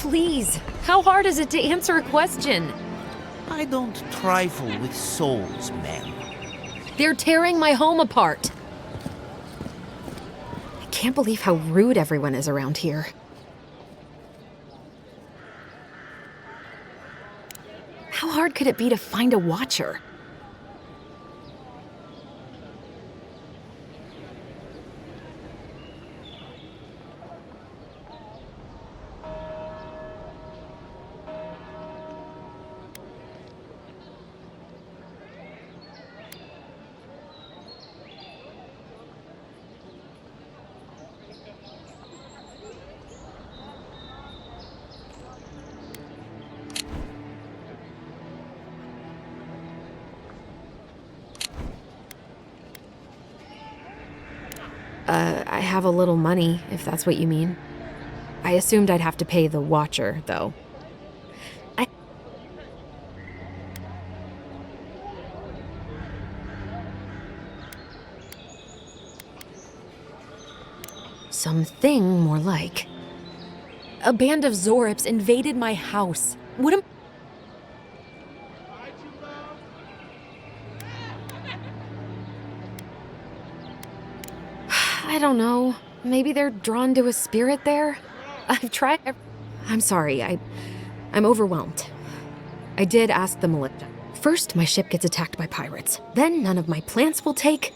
please. How hard is it to answer a question? I don't trifle with souls, ma'am. They're tearing my home apart. I can't believe how rude everyone is around here. How hard could it be to find a watcher? I have a little money, if that's what you mean. I assumed I'd have to pay the watcher, though. Something more like... A band of Zorips invaded my house. What am... I don't know. Maybe they're drawn to a spirit there? I've tried... I'm sorry, I'm overwhelmed. I did ask the militia. First, my ship gets attacked by pirates. Then none of my plants will take...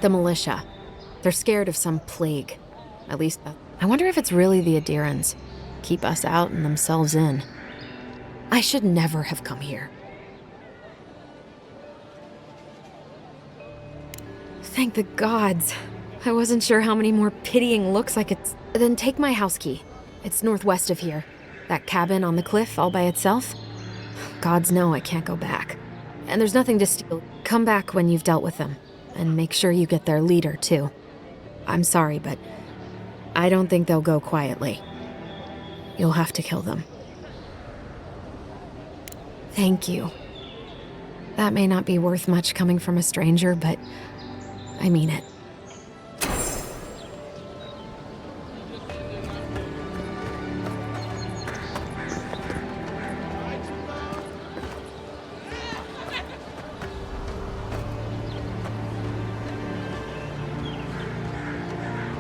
The militia. They're scared of some plague. At least, I wonder if it's really the Adirans. Keep us out and themselves in. I should never have come here. Thank the gods. I wasn't sure how many more pitying looks I could... Then take my house key. It's northwest of here. That cabin on the cliff all by itself. Gods know I can't go back. And there's nothing to steal. Come back when you've dealt with them. And make sure you get their leader, too. I'm sorry, but I don't think they'll go quietly. You'll have to kill them. Thank you. That may not be worth much coming from a stranger, but I mean it.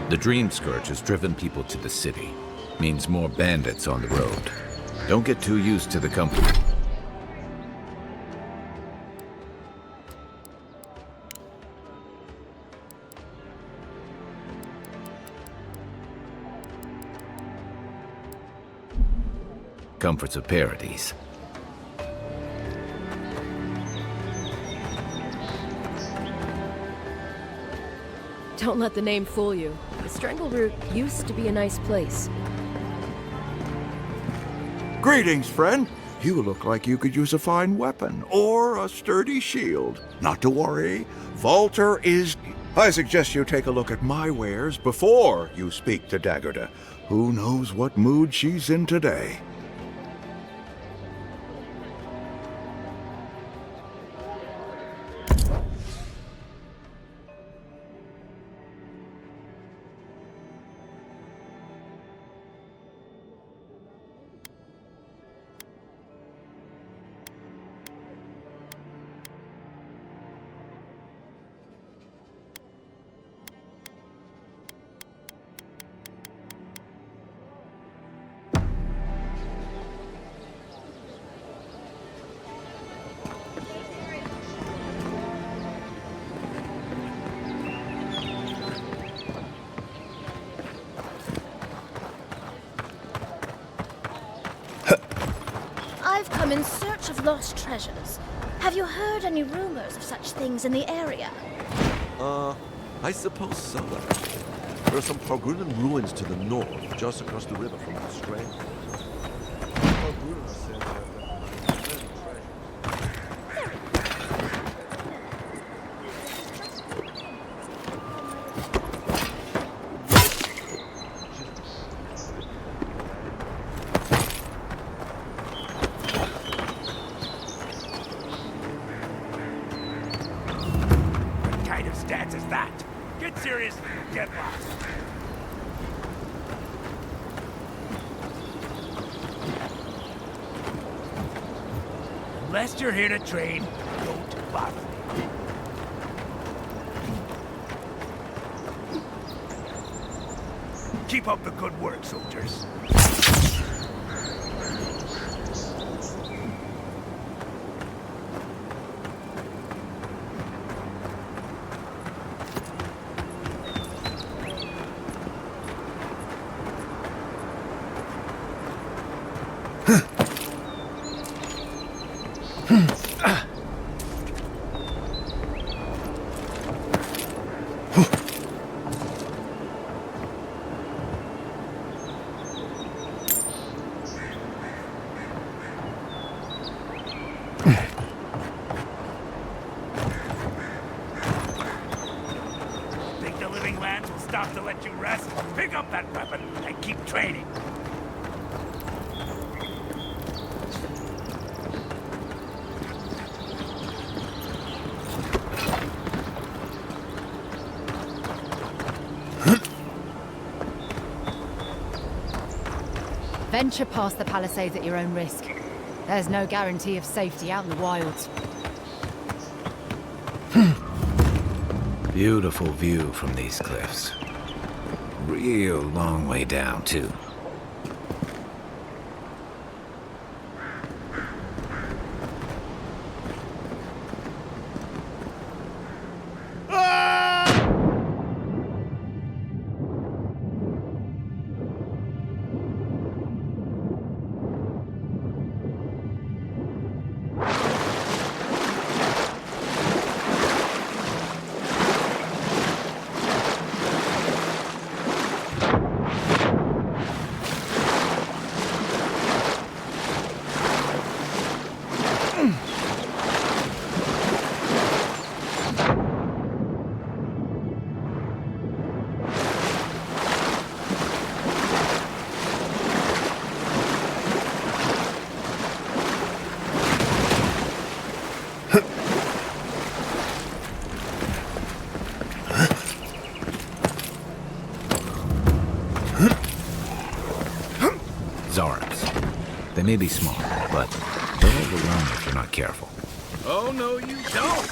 The Dream Scourge has driven people to the city. Means more bandits on the road. Don't get too used to the company. Comforts of Paradise. Don't let the name fool you. The Strangleroot used to be a nice place. Greetings, friend. You look like you could use a fine weapon or a sturdy shield. Not to worry, Volter is... I suggest you take a look at my wares before you speak to Daggerda. Who knows what mood she's in today? I've come in search of lost treasures. Have you heard any rumors of such things in the area? I suppose so. There are some Pargunan ruins to the north, just across the river from the Strand. Unless you're here to trade, don't bother me. Keep up the good work, soldiers. Think the living lands will stop to let you rest? Pick up that weapon and keep training. Venture past the palisades at your own risk. There's no guarantee of safety out in the wilds. Beautiful view from these cliffs. Real long way down, too. They may be small, but they'll overwhelm you if you're not careful. Oh, no, you don't!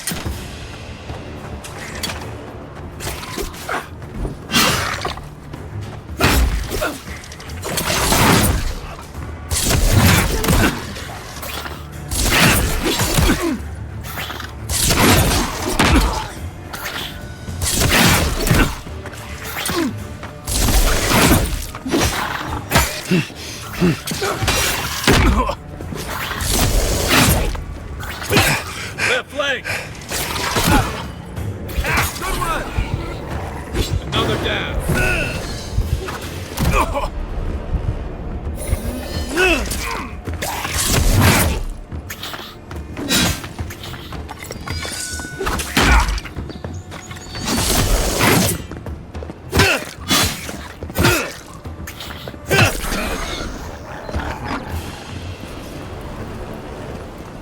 Left leg! Good one! Another down.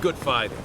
Good fighting.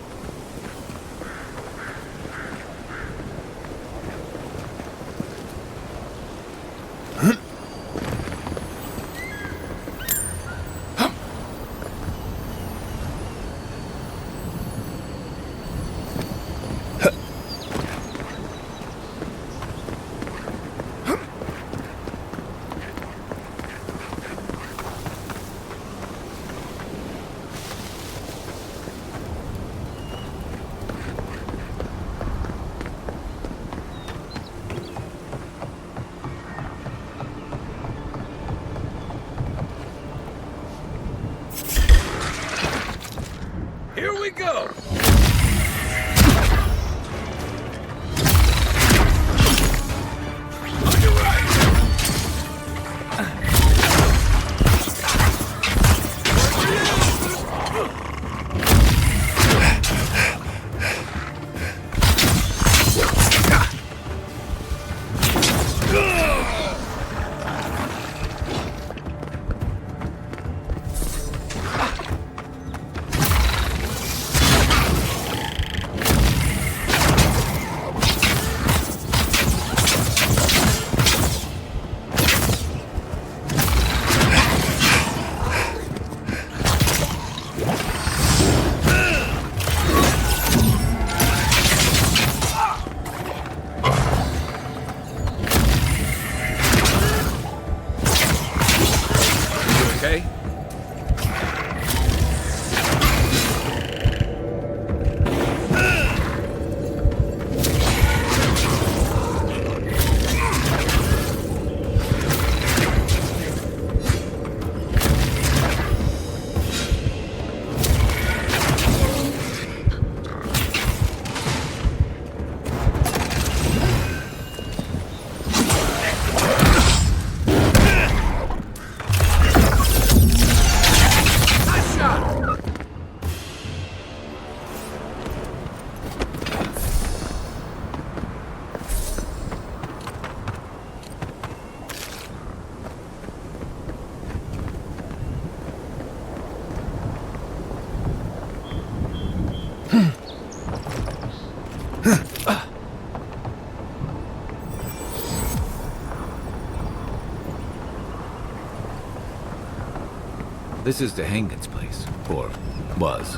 This is Dehangan's place, or was.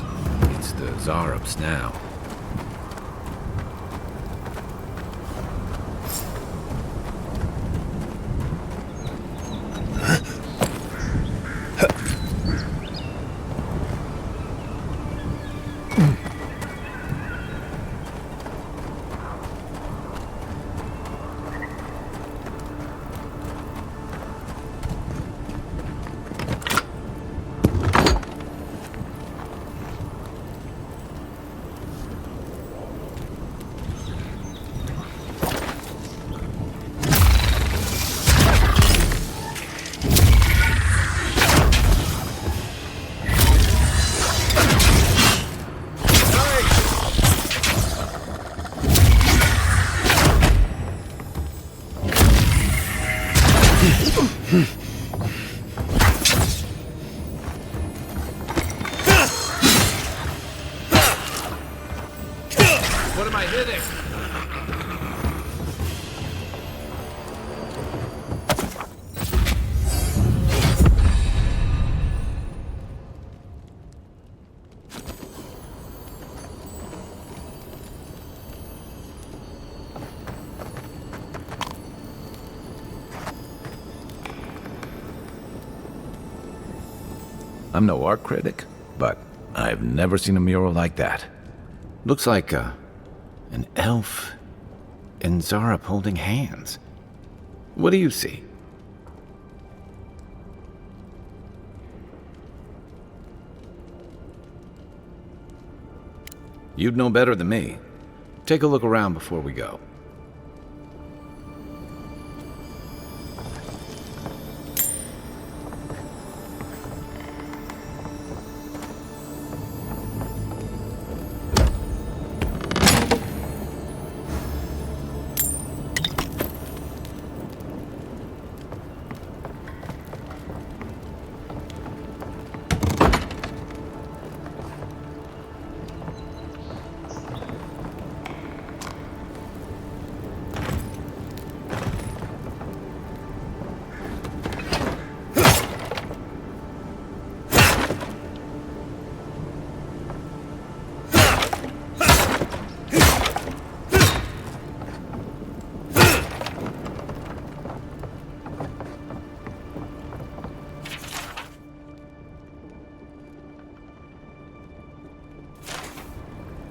It's the Zarub's now. What am I hitting? I'm no art critic, but I've never seen a mural like that. Looks like an elf and Zarub holding hands. What do you see? You'd know better than me. Take a look around before we go.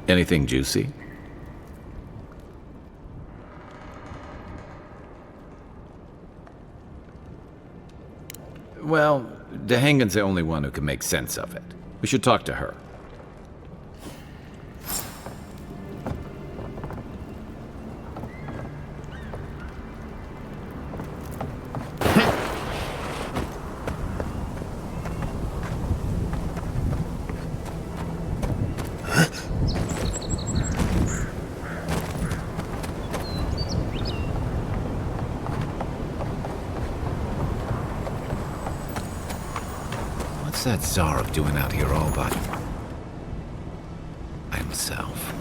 Anything juicy? Well, Dehangan's the only one who can make sense of it. We should talk to her. What's that Zarub doing out here all by himself?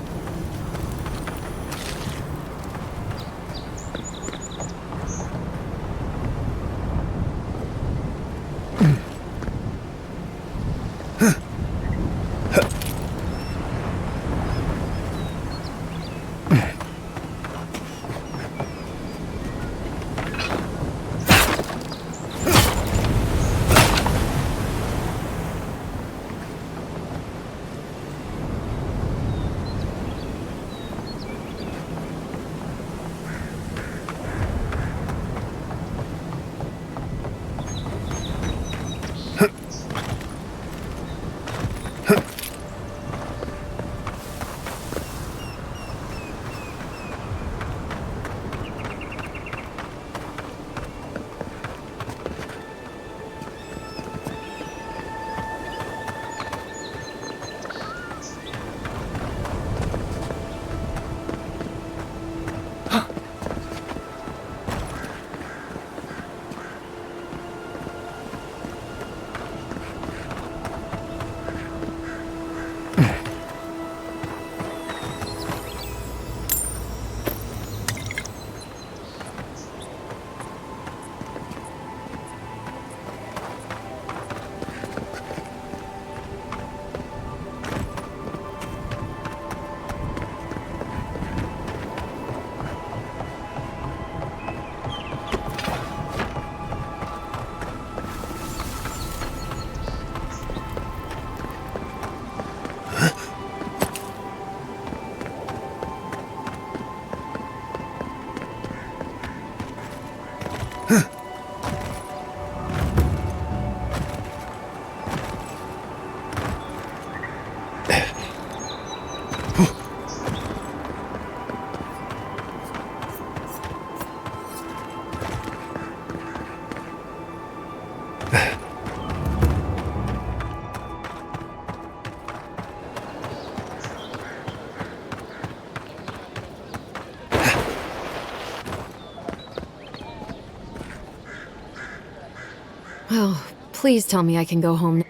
Oh, please tell me I can go home now.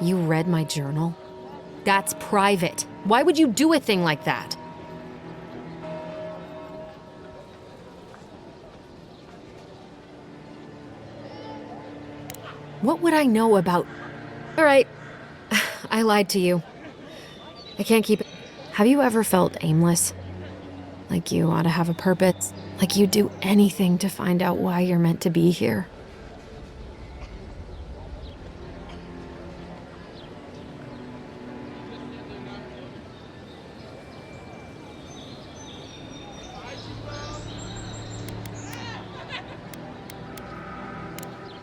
You read my journal? That's private. Why would you do a thing like that? What would I know about... All right, I lied to you. I can't keep it. Have you ever felt aimless? Like you ought to have a purpose? Like you'd do anything to find out why you're meant to be here?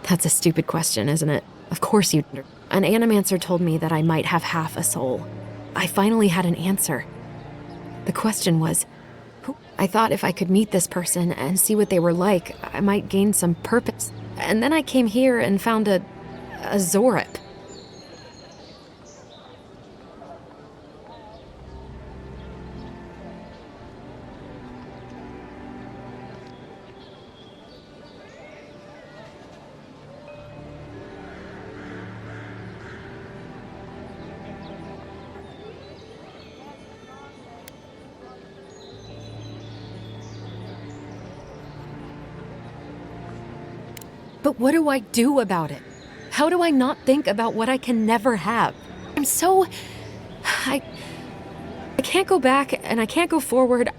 That's a stupid question, isn't it? Of course you'd. An animancer told me that I might have half a soul. I finally had an answer. The question was, who? I thought if I could meet this person and see what they were like, I might gain some purpose. And then I came here and found a Zorip. But what do I do about it? How do I not think about what I can never have? I'm so... I can't go back and I can't go forward.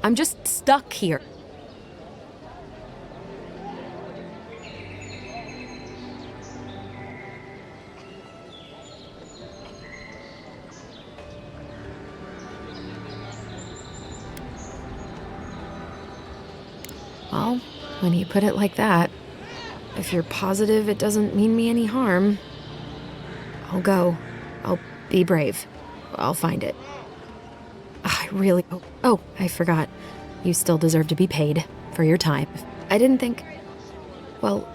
I'm just stuck here. Well, when you put it like that, if you're positive it doesn't mean me any harm, I'll go. I'll be brave. I'll find it. I really... Oh, I forgot. You still deserve to be paid for your time. I didn't think... Well...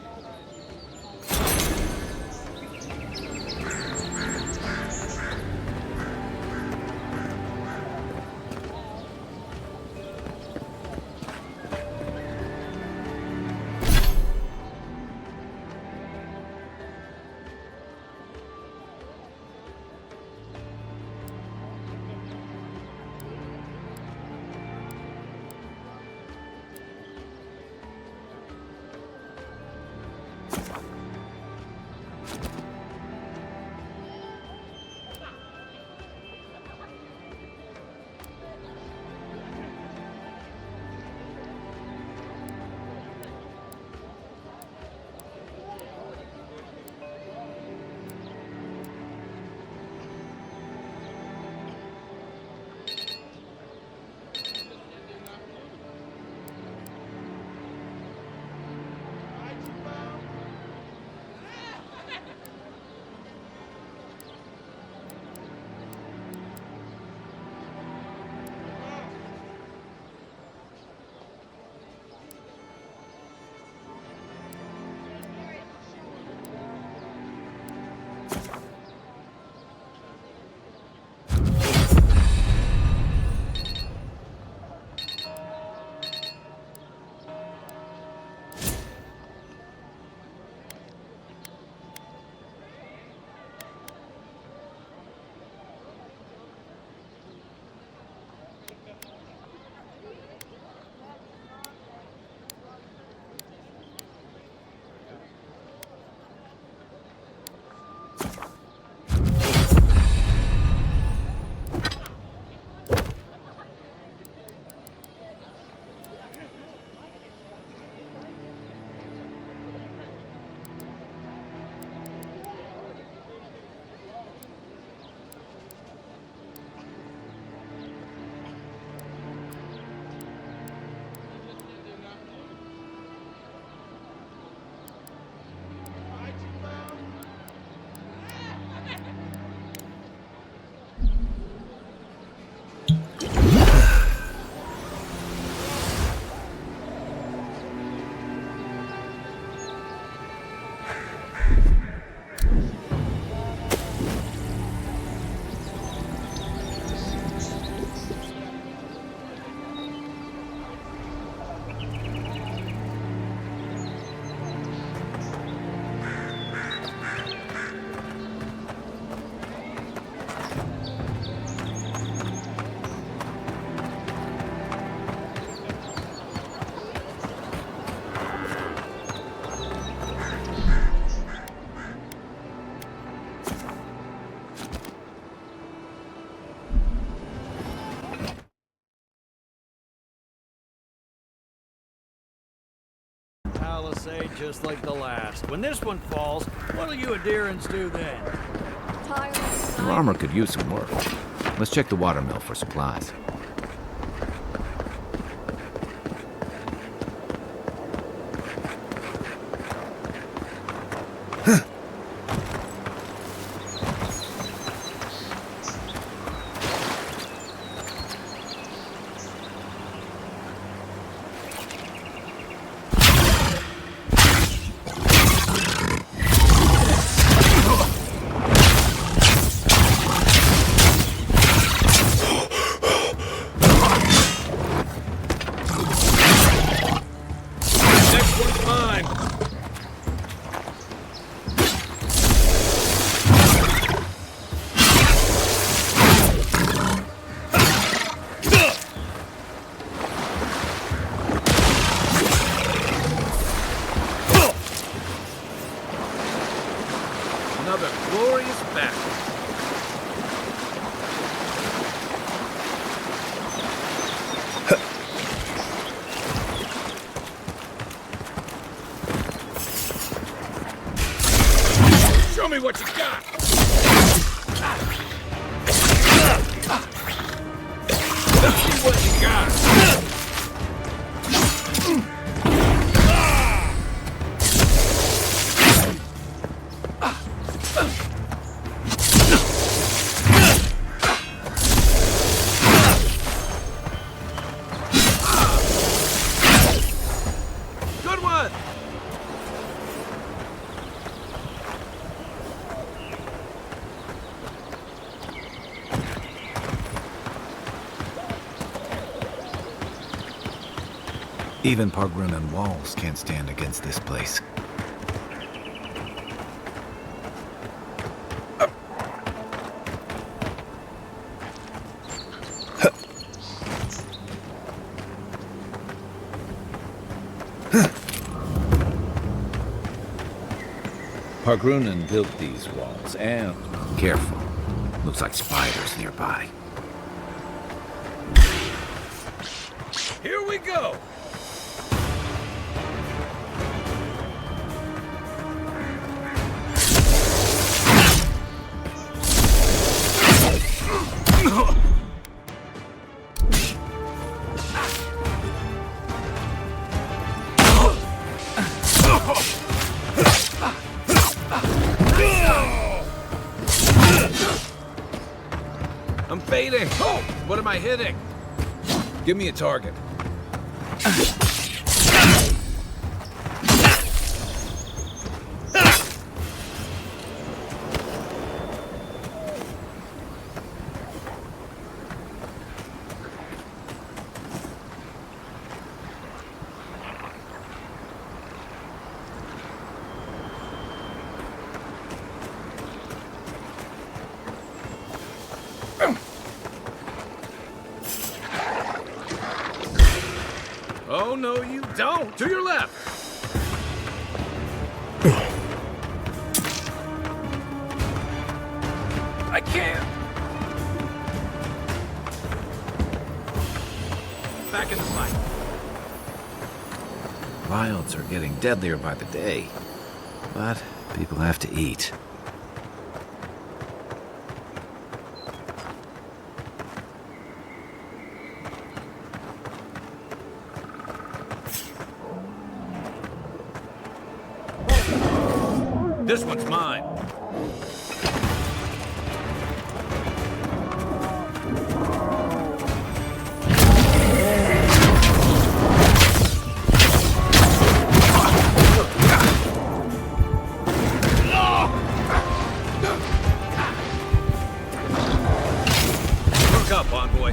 just like the last. When this one falls, what'll you adherents do then? Your armor could use some work. Let's check the watermill for supplies. Another glorious battle. Show me what you got! Let's see what you got! Good one! Even Pargrunan walls can't stand against this place. Pargrunan built these walls, and... Careful. Looks like spiders nearby. Here we go! I'm fading! Oh! What am I hitting? Give me a target. Oh, no, you don't! To your left! I can't! Back in the fight. Wilds are getting deadlier by the day, but people have to eat. This one's mine. Look up, envoy.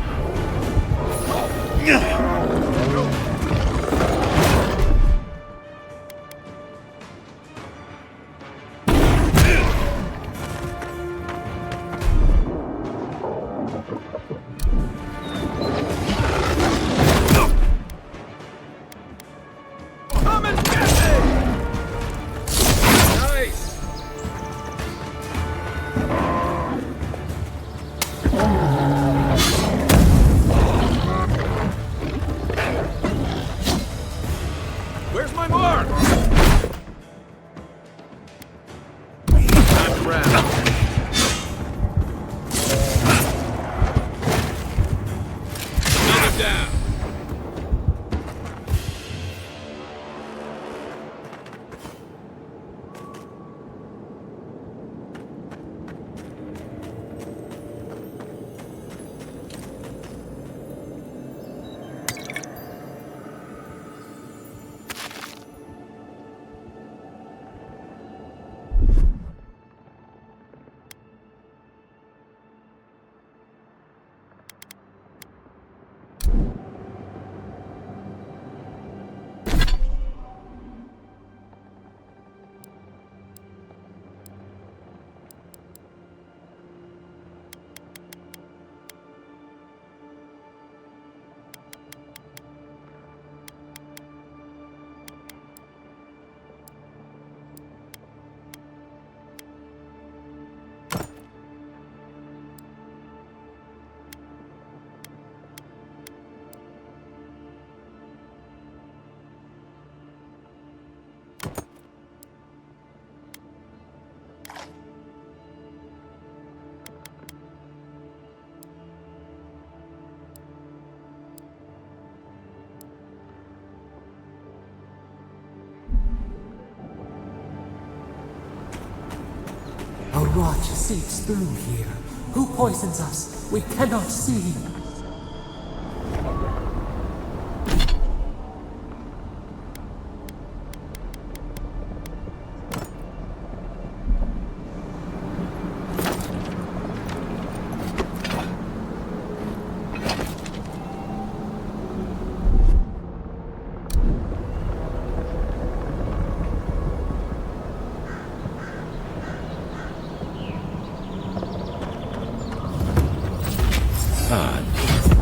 ground. Another down. A rot seeps through here. Who poisons us? We cannot see.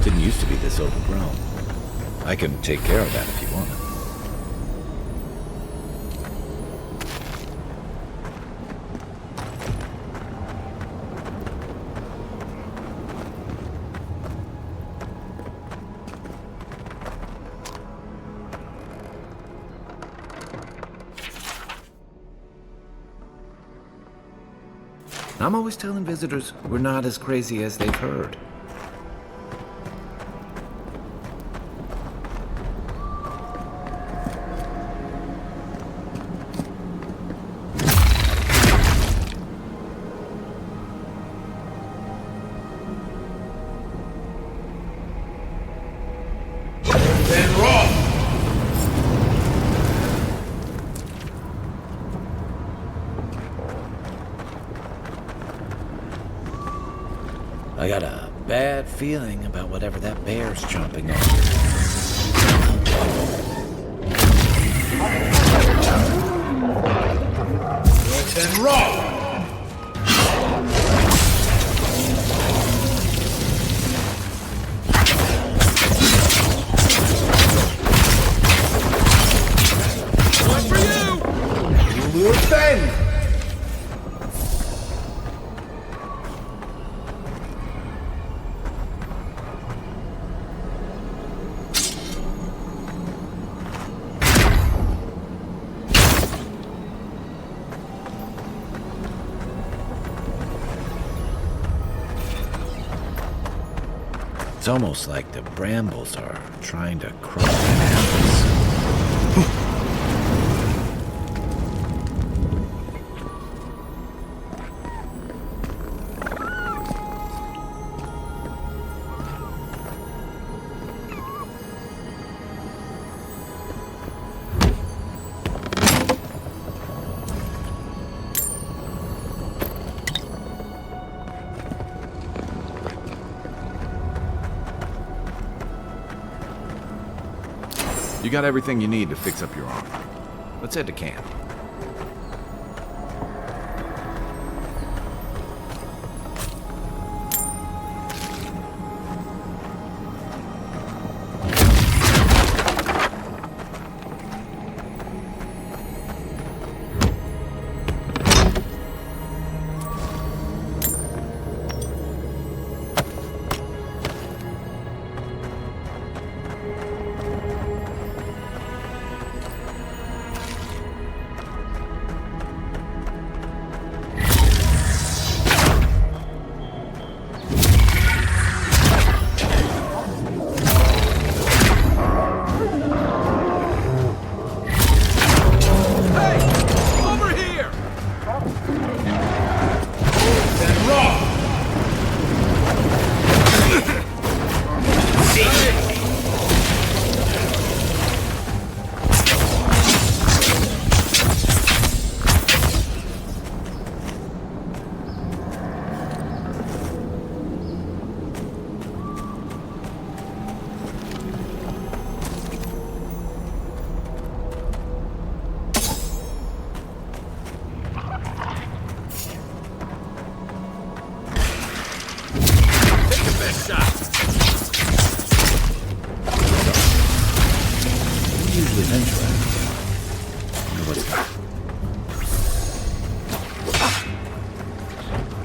Didn't used to be this overgrown. I can take care of that if you want. I'm always telling visitors we're not as crazy as they've heard. I got a bad feeling about whatever that bear's chomping on. Then roll! One for you! Lure Ben! It's almost like the brambles are trying to crawl in apples. You got everything you need to fix up your arm. Let's head to camp.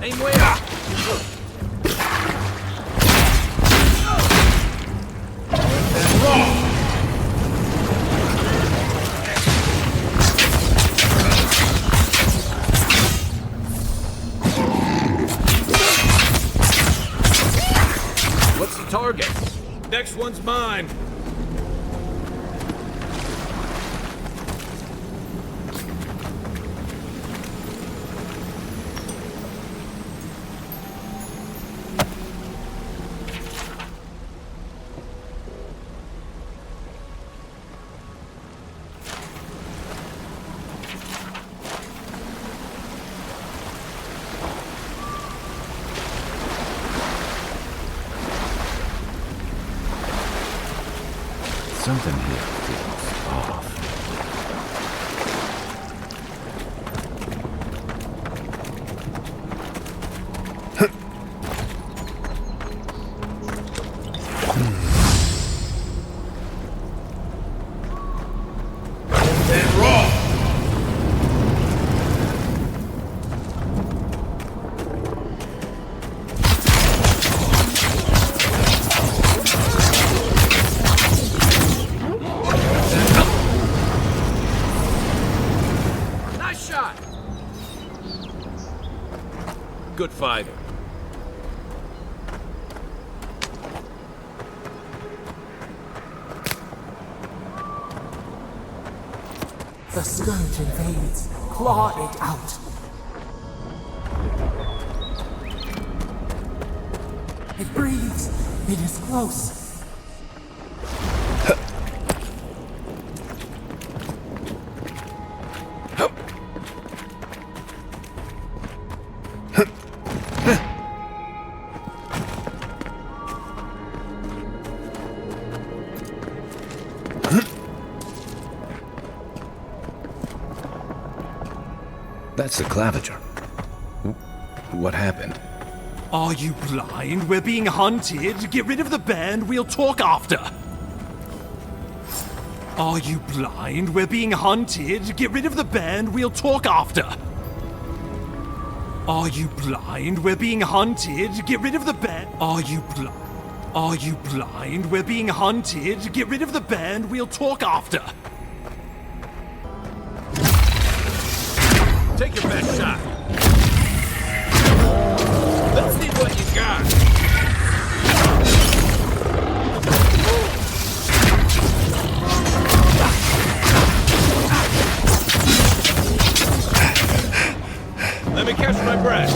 Aim way up! What's the target? Next one's mine. Something here feels off. Good fighter. The scourge invades. Claw it out. It breathes. It is close. That's the claviger. What happened? Are you blind? We're being hunted. Get rid of the band. We'll talk after. Are you blind? We're being hunted. Get rid of the band. We'll talk after. Are you blind? We're being hunted. Get rid of the band. Are you blind? We're being hunted. Get rid of the band. We'll talk after. Take your best shot. Let's see what you got. Let me catch my breath.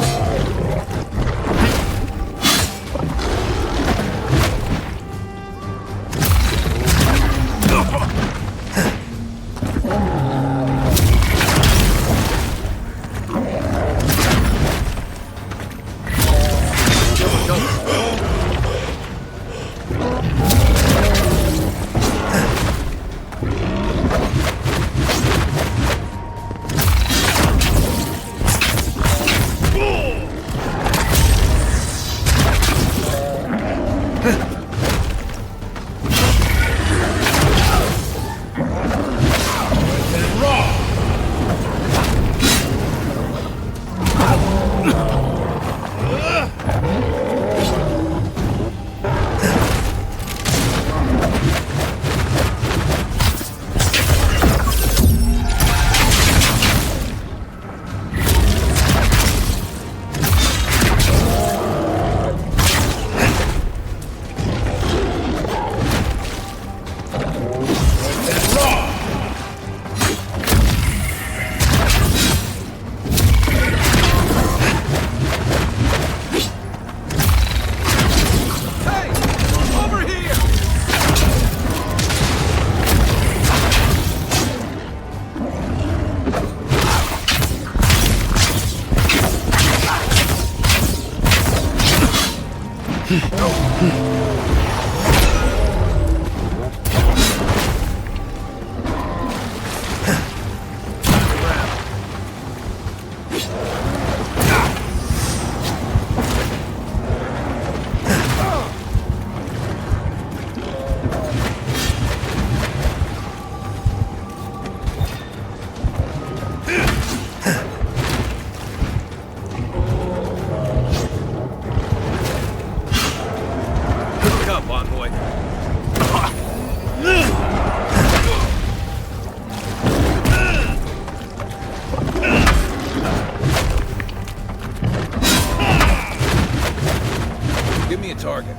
target.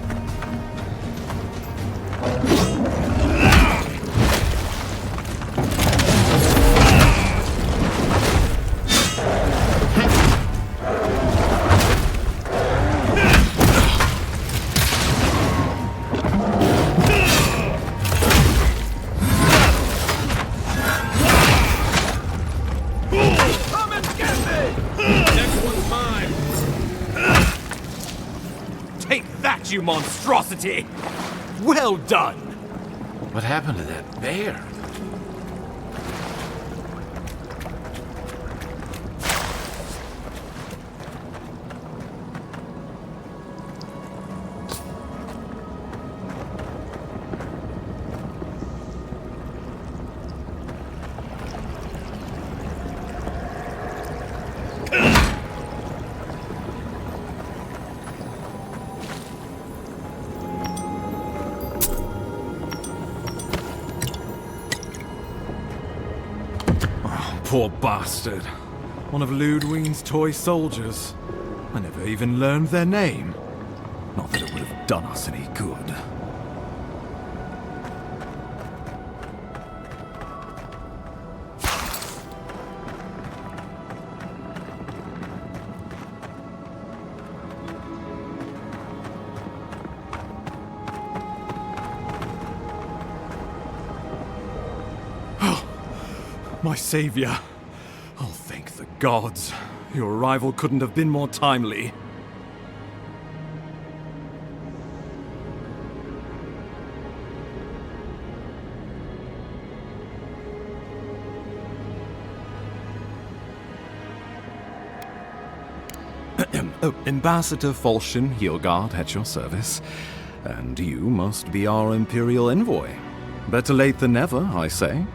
You monstrosity! Well done! What happened to that bear? Poor bastard. One of Ludwine's toy soldiers. I never even learned their name. Not that it would have done us any good. My savior. Oh, thank the gods. Your arrival couldn't have been more timely. Ambassador Falchion Heelguard at your service. And you must be our Imperial envoy. Better late than never, I say.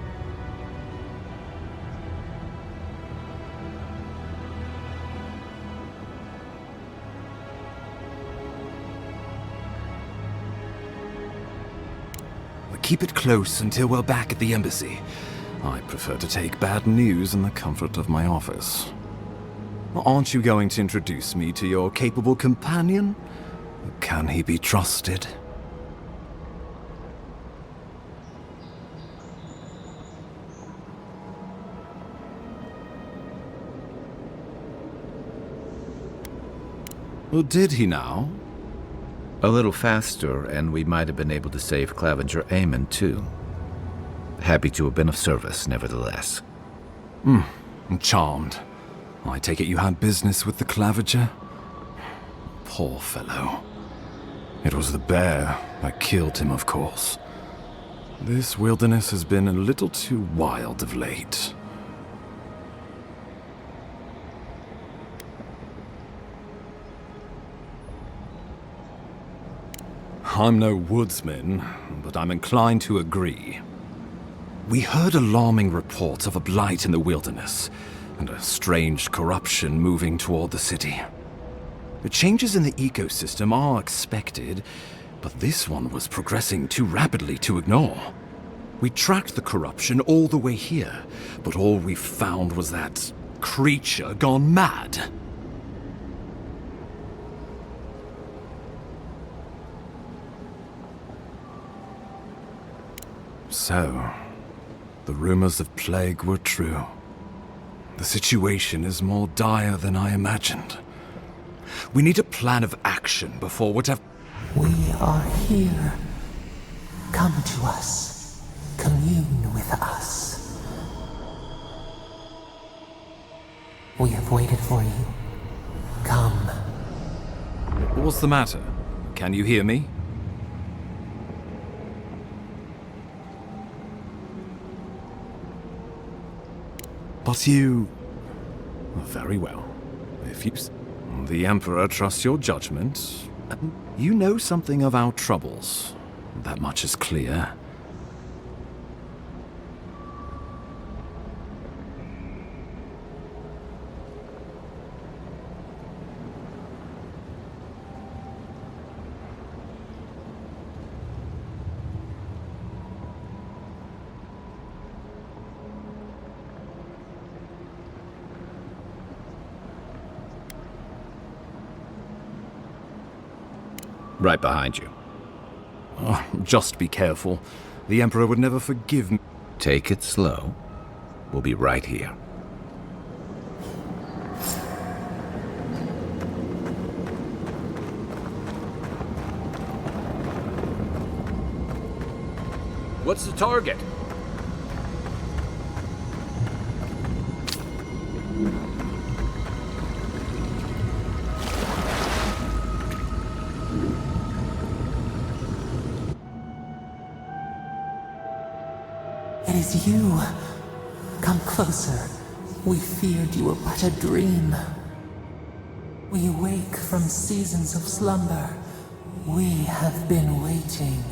Keep it close until we're back at the embassy. I prefer to take bad news in the comfort of my office. Aren't you going to introduce me to your capable companion? Can he be trusted? Well, did he now? A little faster, and we might have been able to save Clavenger Aemon, too. Happy to have been of service, nevertheless. I'm charmed. I take it you had business with the Clavenger? Poor fellow. It was the bear that killed him, of course. This wilderness has been a little too wild of late. I'm no woodsman, but I'm inclined to agree. We heard alarming reports of a blight in the wilderness, and a strange corruption moving toward the city. The changes in the ecosystem are expected, but this one was progressing too rapidly to ignore. We tracked the corruption all the way here, but all we found was that creature gone mad. So, the rumors of plague were true. The situation is more dire than I imagined. We need a plan of action before whatever... We are here. Come to us. Commune with us. We have waited for you. Come. What's the matter? Can you hear me? But you... Very well. If you... The Emperor trusts your judgment. You know something of our troubles. That much is clear. Right behind you. Oh, just be careful. The Emperor would never forgive me. Take it slow. We'll be right here. What's the target? It is you. Come closer. We feared you were but a dream. We wake from seasons of slumber. We have been waiting.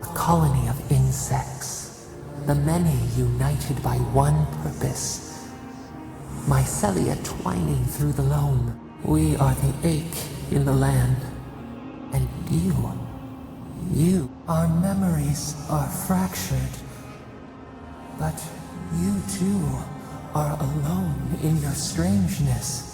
A colony of insects. The many united by one purpose. Mycelia twining through the loam. We are the ache in the land. And you, our memories are fractured. But you too are alone in your strangeness.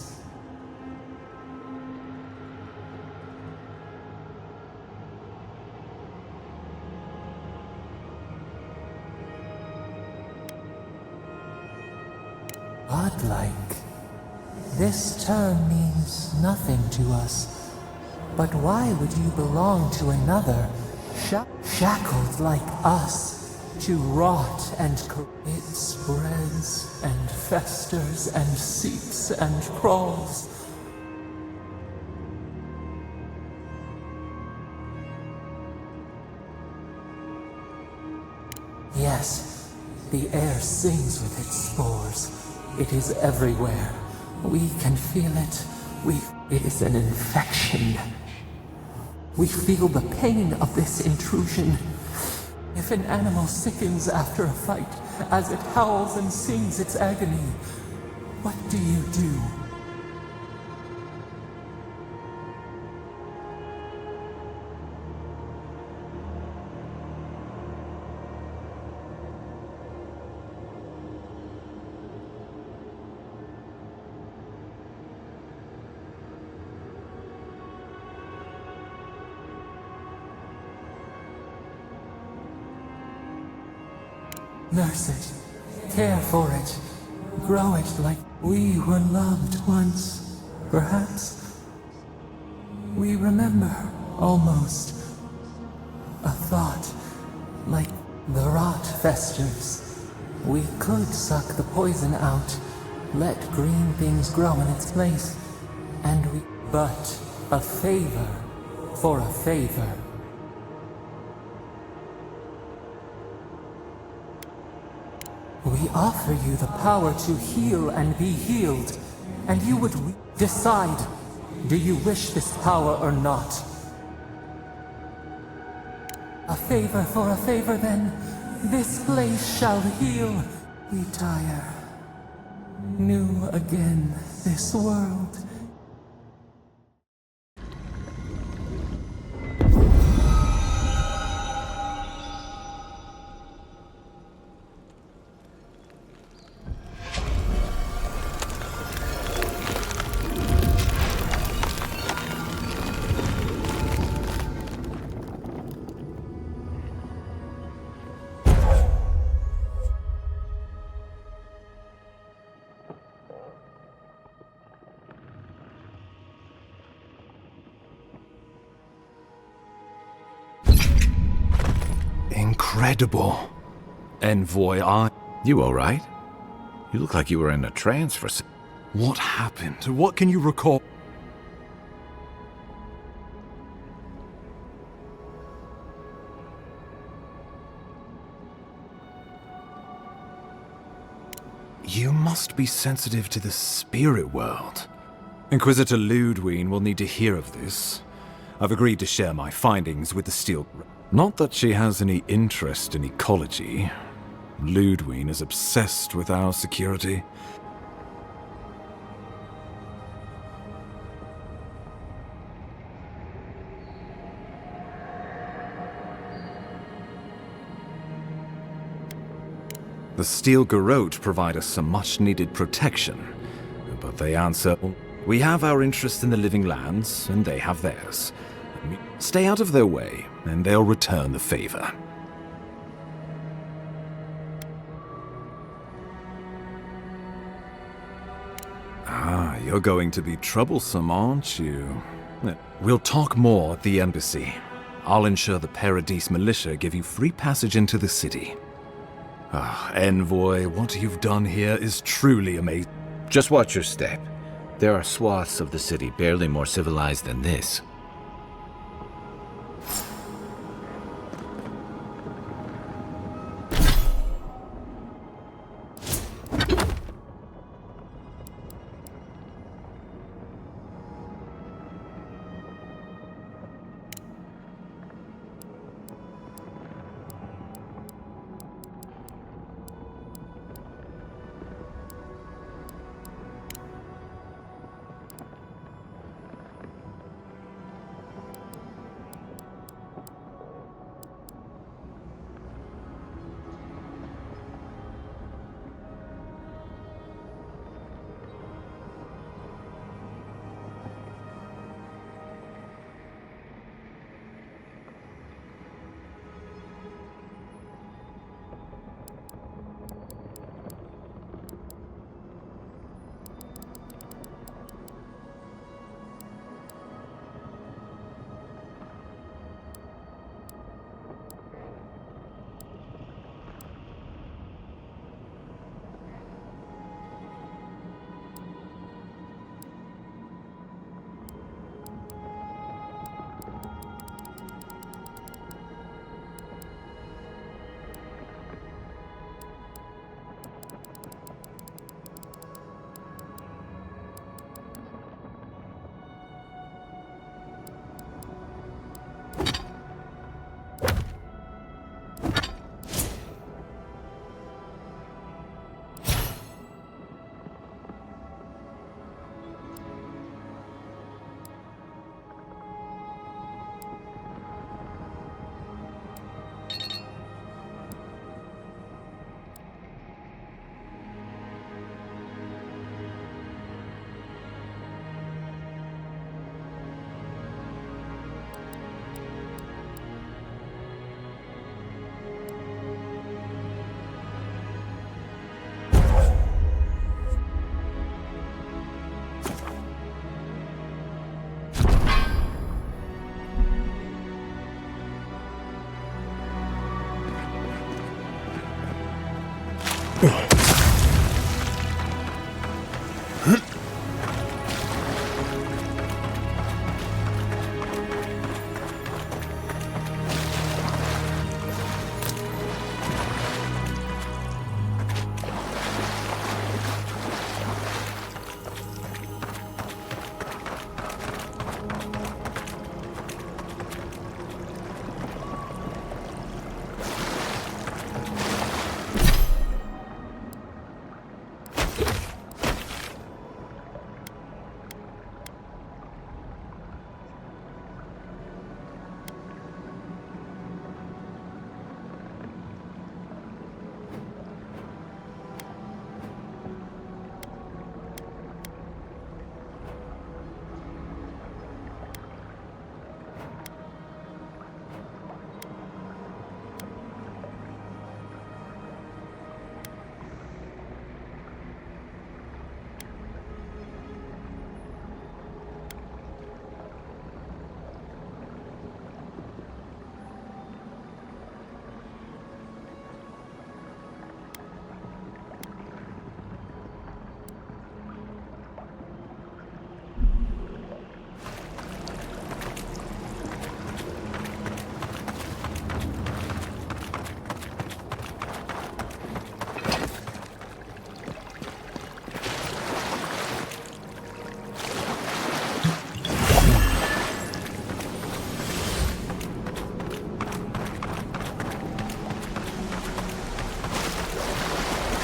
Godlike. This term means nothing to us. But why would you belong to another, shackled like us, to rot and it spreads and festers and seeps and crawls. Yes, the air sings with its spores. It is everywhere. We can feel it. It is an infection. We feel the pain of this intrusion. If an animal sickens after a fight, as it howls and sings its agony, what do you do? Nurse it, care for it, grow it like we were loved once. Perhaps we remember, almost, a thought like the rot festers. We could suck the poison out, let green things grow in its place, but a favor for a favor. We offer you the power to heal and be healed, and you would decide, do you wish this power or not? A favor for a favor then, this place shall heal. We tire, new again this world. Incredible. Envoy, You all right? You look like you were in a trance for What happened? What can you recall? You must be sensitive to the spirit world. Inquisitor Ludwine will need to hear of this. I've agreed to share my findings with the Steel... Not that she has any interest in ecology. Ludwine is obsessed with our security. The steel garrote provide us some much-needed protection, but they answer, we have our interest in the living lands, and they have theirs. Stay out of their way, and they'll return the favor. Ah, you're going to be troublesome, aren't you? We'll talk more at the embassy. I'll ensure the Paradise militia give you free passage into the city. Ah, Envoy, what you've done here is truly amazing. Just watch your step. There are swaths of the city barely more civilized than this.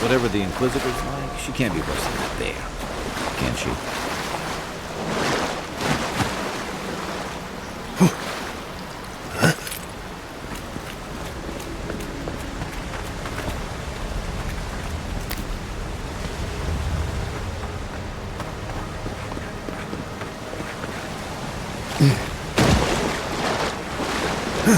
Whatever the Inquisitor's like, she can't be worse than that there, can she? You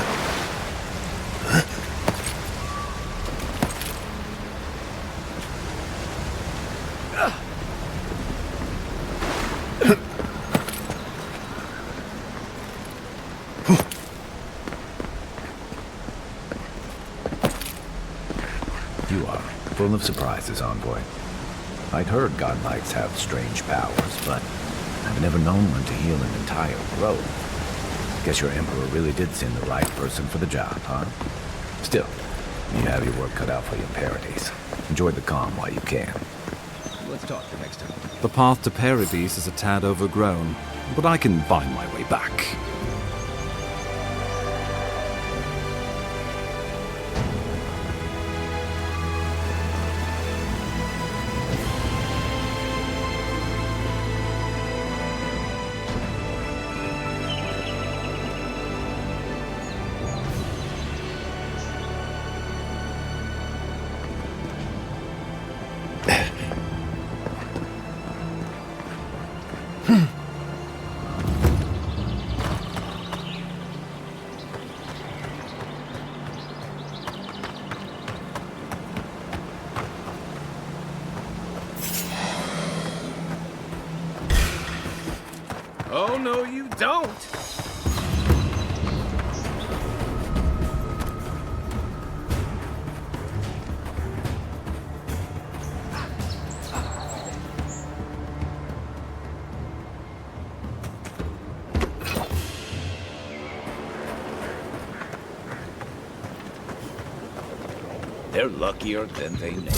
are full of surprises, Envoy. I'd heard godlights have strange powers, but I've never known one to heal an entire grove. Guess your Emperor really did send the right person for the job, huh? Still, you have your work cut out for you, Paradise. Enjoy the calm while you can. Let's talk the next time. The path to Paradise is a tad overgrown, but I can find my way back. Oh, no, you don't! They're luckier than they know.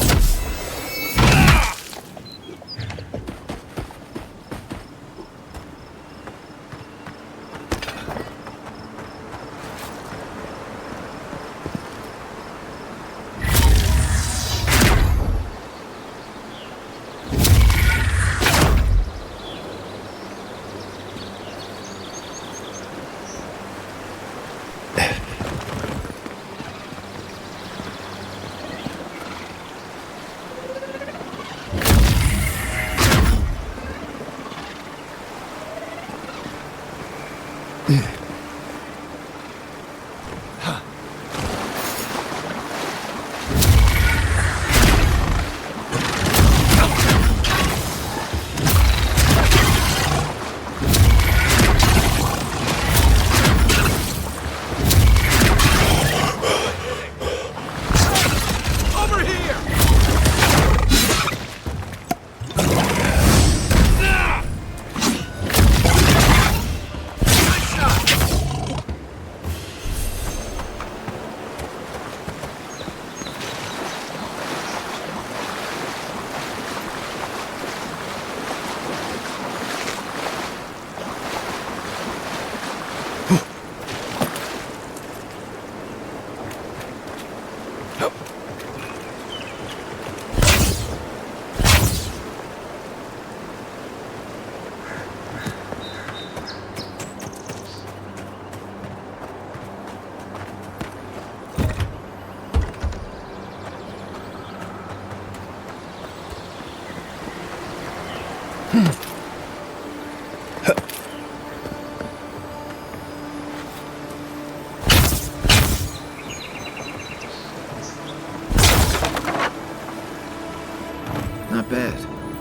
Not bad.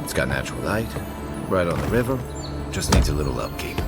It's got natural light, right on the river, just needs a little upkeep.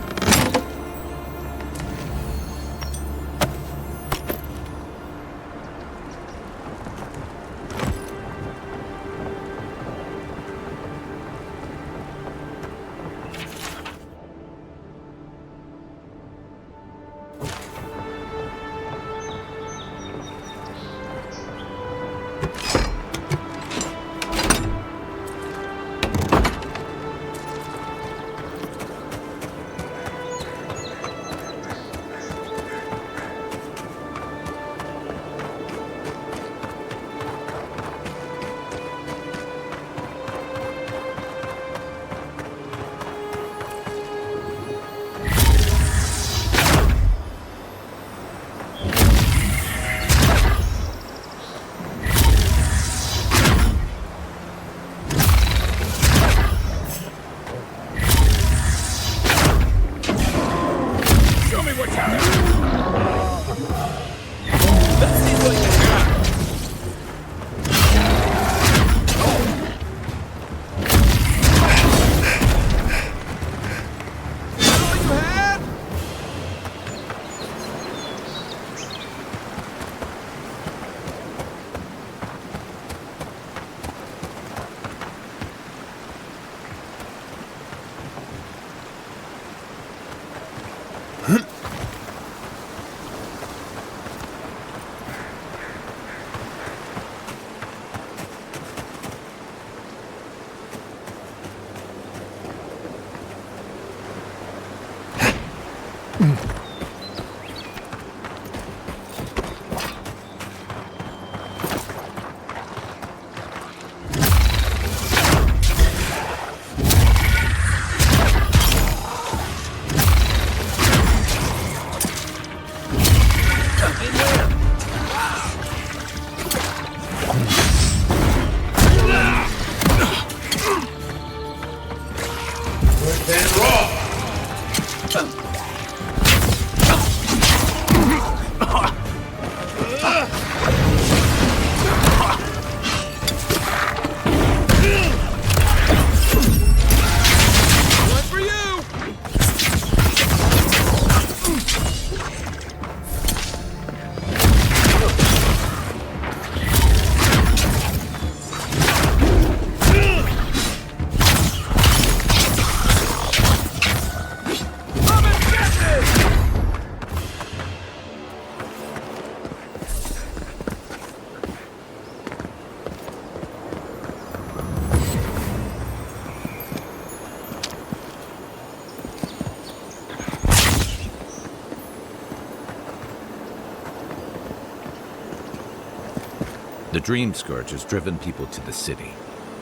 The Dream Scourge has driven people to the city.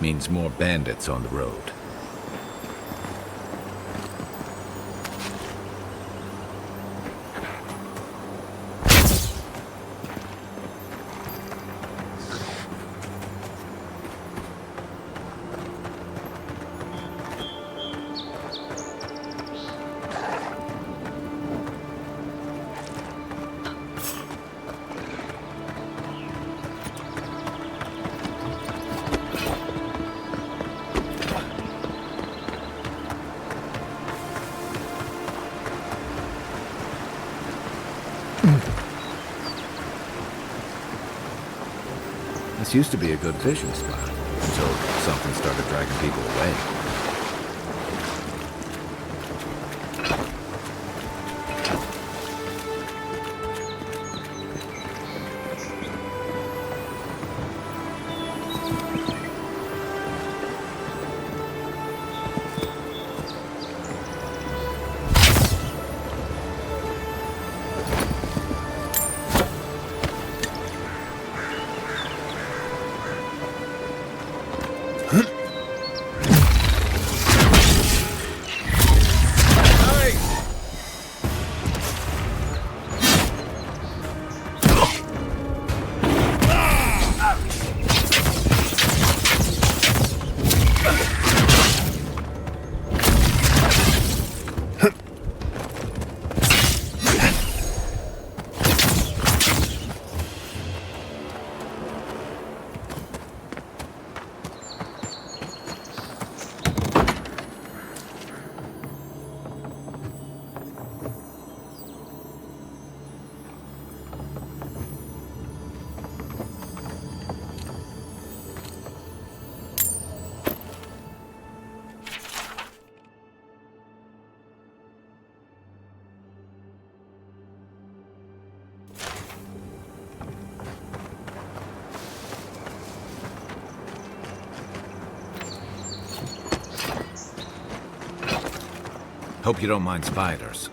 Means more bandits on the road. This used to be a good fishing spot, until something started dragging people away. Hope you don't mind spiders.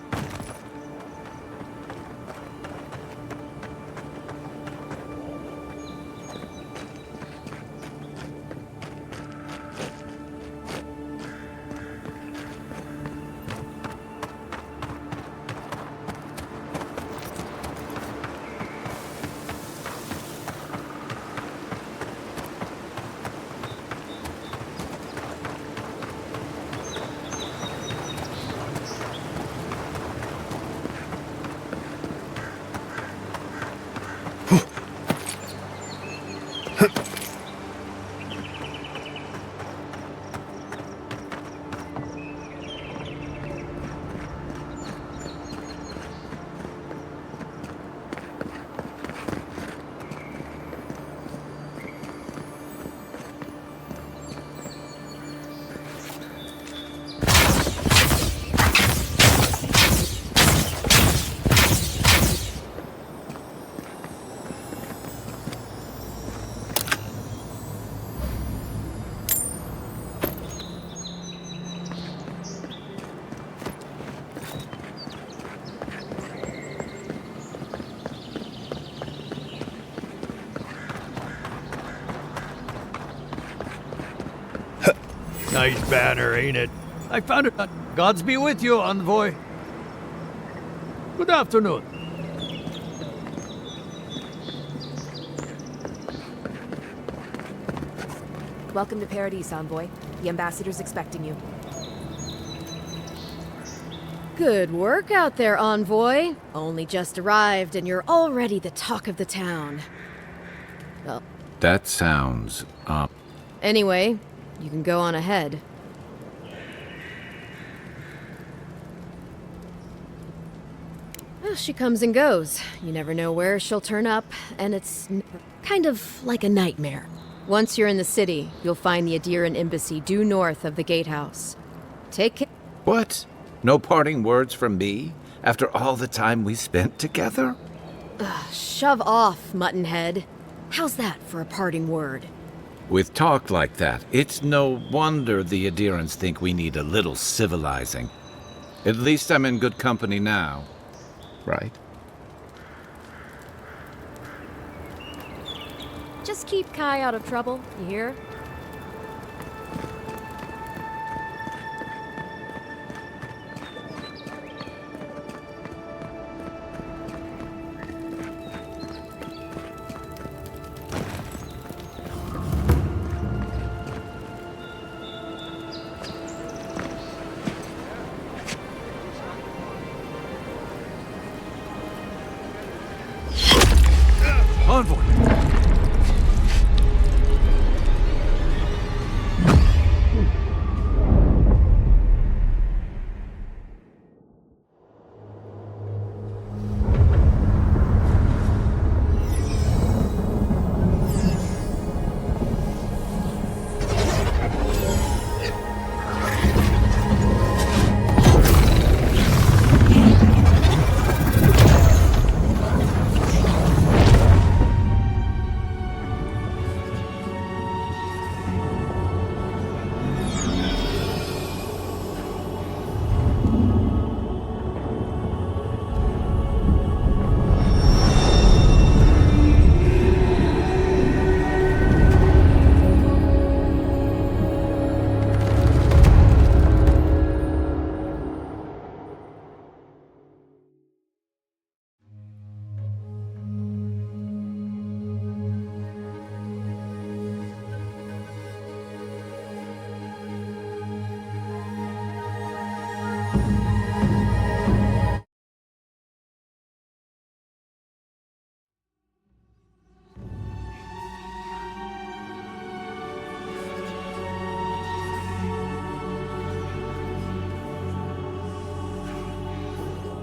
Nice banner, ain't it? I found it. Gods be with you, envoy. Good afternoon. Welcome to Paradise, Envoy. The ambassador's expecting you. Good work out there, Envoy. Only just arrived and you're already the talk of the town. Well, That sounds, anyway, you can go on ahead. Well, she comes and goes. You never know where she'll turn up, and it's kind of like a nightmare. Once you're in the city, you'll find the Adiran embassy due north of the gatehouse. Take care. What? No parting words from me? After all the time we spent together? Shove off, Muttonhead. How's that for a parting word? With talk like that, it's no wonder the Adirans think we need a little civilizing. At least I'm in good company now. Right? Just keep Kai out of trouble, you hear? Envoy!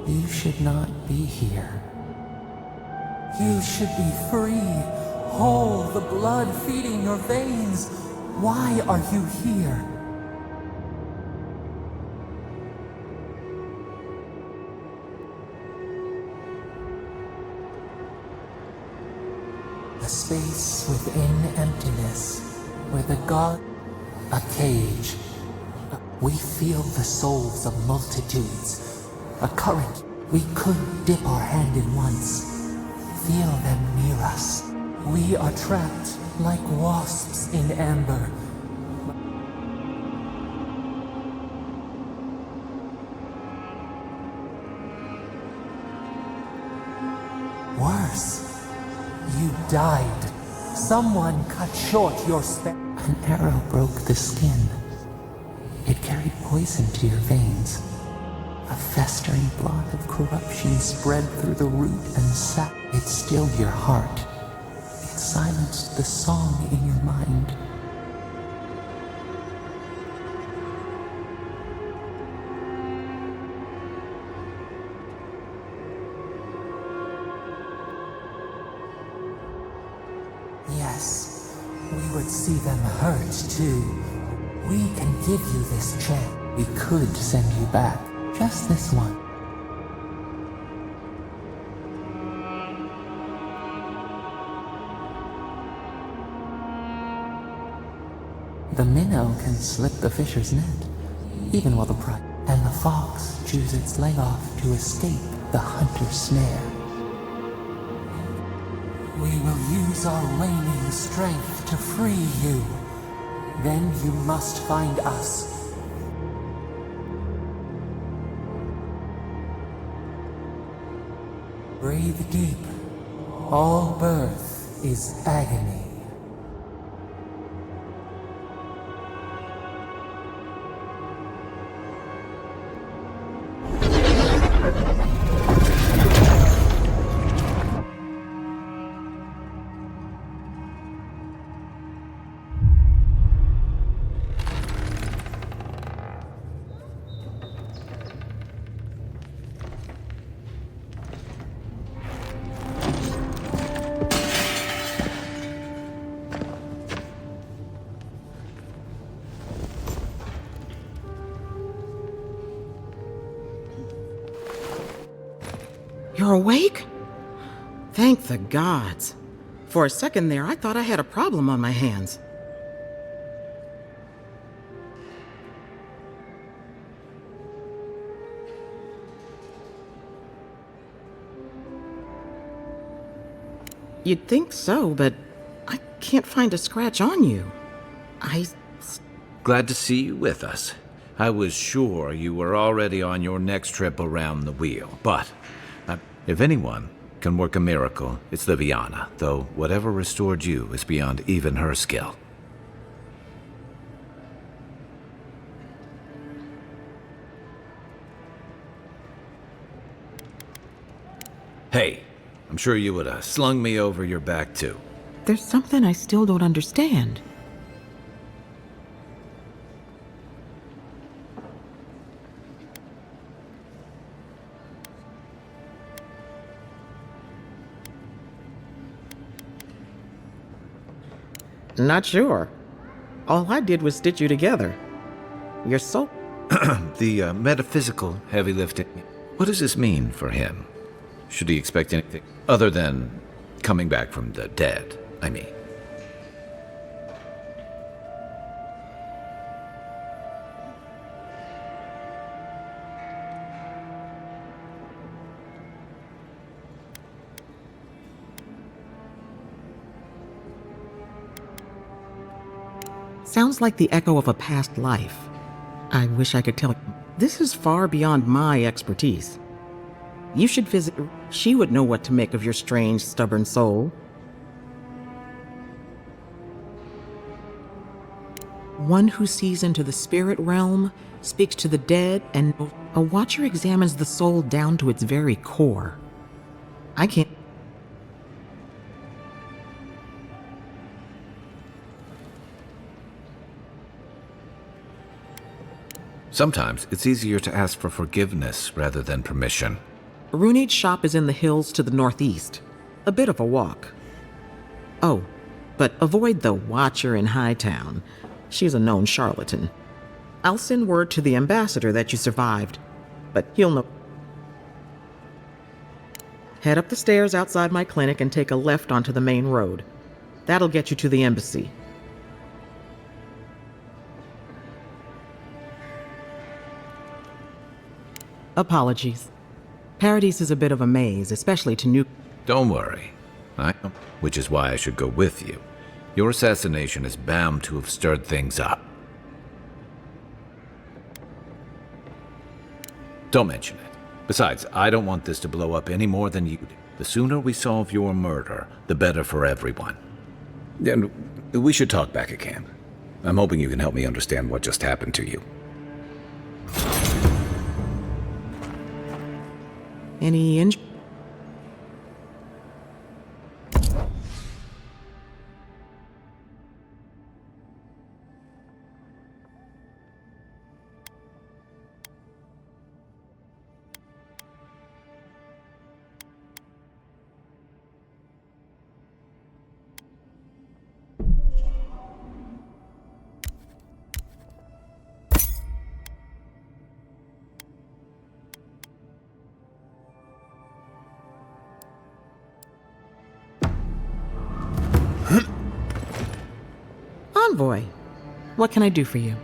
You should not be here. You should be free, whole, the blood feeding your veins. Why are you here? A space within emptiness, where the god... A cage. We feel the souls of multitudes. A current. We could dip our hand in once. Feel them near us. We are trapped like wasps in amber. Worse. You died. Someone cut short your An arrow broke the skin. It carried poison to your veins. A festering blot of corruption spread through the root and sap. It stilled your heart. It silenced the song in your mind. Yes, we would see them hurt too. We can give you this chance. We could send you back. Just this one. The minnow can slip the fisher's net, even while the pride. And the fox chews its leg off to escape the hunter's snare. We will use our waning strength to free you. Then you must find us. Breathe deep. All birth is agony. You're awake? Thank the gods. For a second there, I thought I had a problem on my hands. You'd think so, but I can't find a scratch on you. Glad to see you with us. I was sure you were already on your next trip around the wheel, but if anyone can work a miracle, it's Liviana, though whatever restored you is beyond even her skill. Hey, I'm sure you would have slung me over your back too. There's something I still don't understand. Not sure. All I did was stitch you together. You're so... The metaphysical heavy lifting. What does this mean for him? Should he expect anything other than coming back from the dead, I mean? Sounds like the echo of a past life. I wish I could tell. This is far beyond my expertise. You should visit. She would know what to make of your strange, stubborn soul. One who sees into the spirit realm, speaks to the dead, and a watcher examines the soul down to its very core. I can't... Sometimes it's easier to ask for forgiveness rather than permission. Runade's shop is in the hills to the northeast. A bit of a walk. Oh, but avoid the Watcher in Hightown. She's a known charlatan. I'll send word to the ambassador that you survived, but he'll know. Head up the stairs outside my clinic and take a left onto the main road. That'll get you to the embassy. Apologies. Paradise is a bit of a maze, especially to new... Don't worry. Which is why I should go with you. Your assassination is bound to have stirred things up. Don't mention it. Besides, I don't want this to blow up any more than you do. The sooner we solve your murder, the better for everyone. And we should talk back at camp. I'm hoping you can help me understand what just happened to you. Any injury? Envoy, what can I do for you?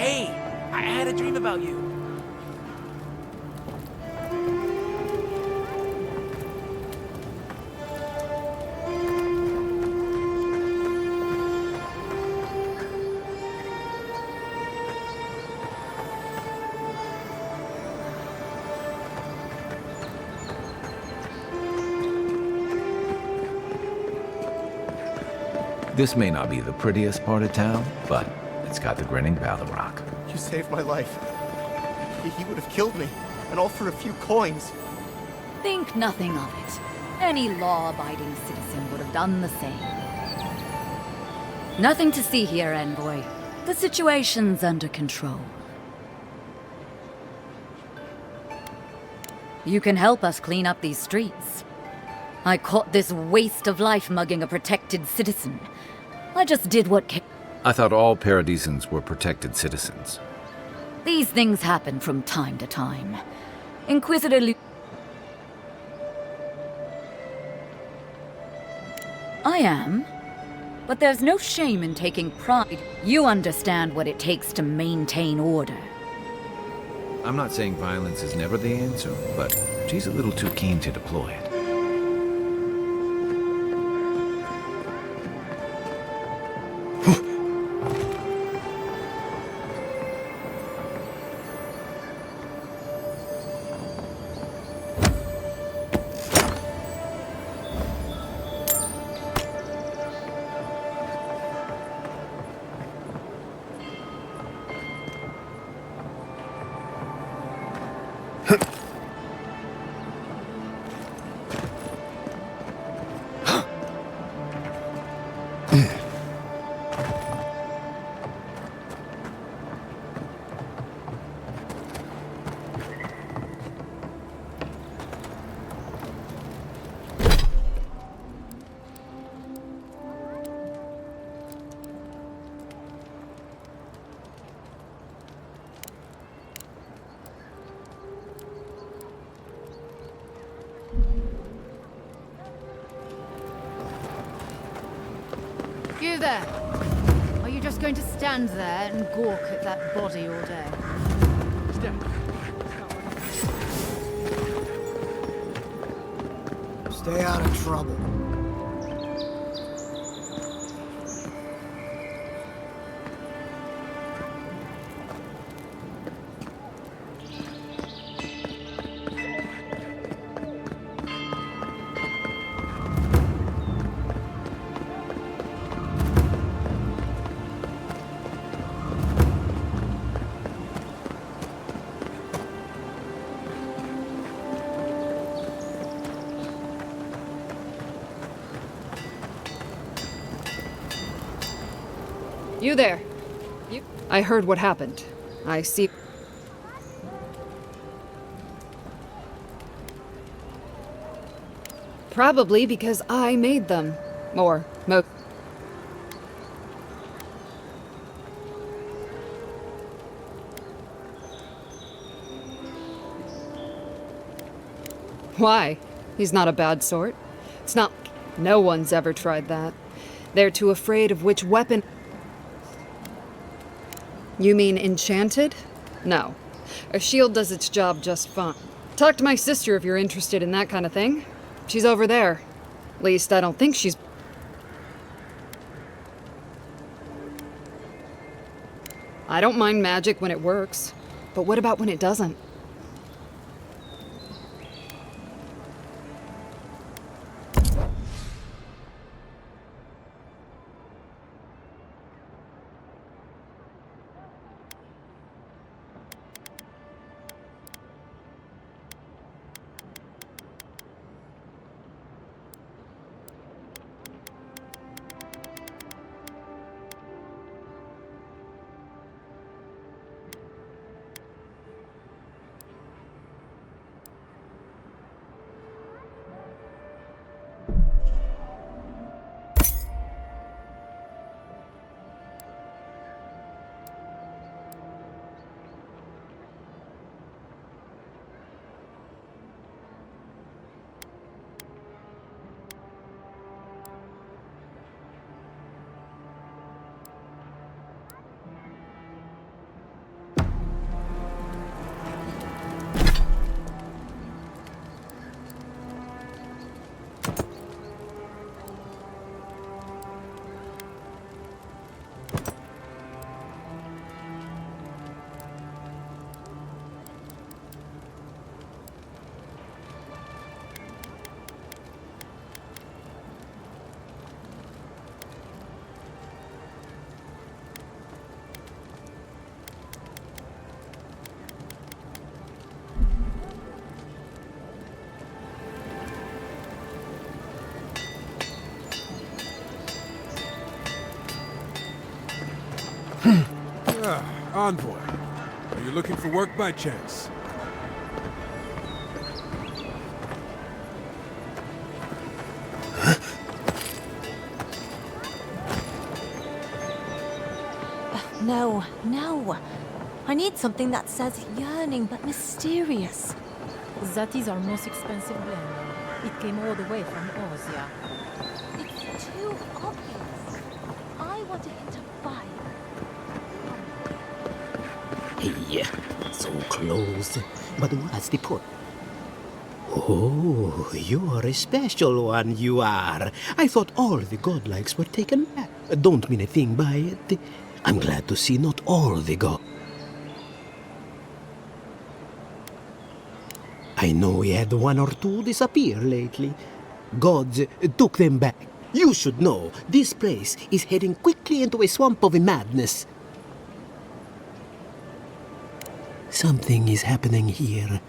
Hey, I had a dream about you. This may not be the prettiest part of town, but it's got the grinning Balrog. You saved my life. He would have killed me, and all for a few coins. Think nothing of it. Any law-abiding citizen would have done the same. Nothing to see here, envoy. The situation's under control. You can help us clean up these streets. I caught this waste of life mugging a protected citizen. I just did what I thought all Paradisans were protected citizens. These things happen from time to time. Inquisitor I am. But there's no shame in taking pride. You understand what it takes to maintain order. I'm not saying violence is never the answer, but she's a little too keen to deploy it. You there! Are you just going to stand there and gawk at that body all day? Stay out of trouble. You there. I heard what happened. I see. Probably because I made them. Or most. Why? He's not a bad sort. It's not. No one's ever tried that. They're too afraid of which weapon. You mean enchanted? No. A shield does its job just fine. Talk to my sister if you're interested in that kind of thing. She's over there. At least I don't think she's... I don't mind magic when it works. But what about when it doesn't? Envoy. Are you looking for work by chance? No, no. I need something that says yearning but mysterious. That is our most expensive blend. It came all the way from Ozia. It's too obvious. I want a hint of fire. Hey, so close. But what's the point? Oh, you're a special one, you are. I thought all the godlikes were taken back. Don't mean a thing by it. I'm glad to see not all the gods. I know we had one or two disappear lately. Gods took them back. You should know, this place is heading quickly into a swamp of madness. Something is happening here.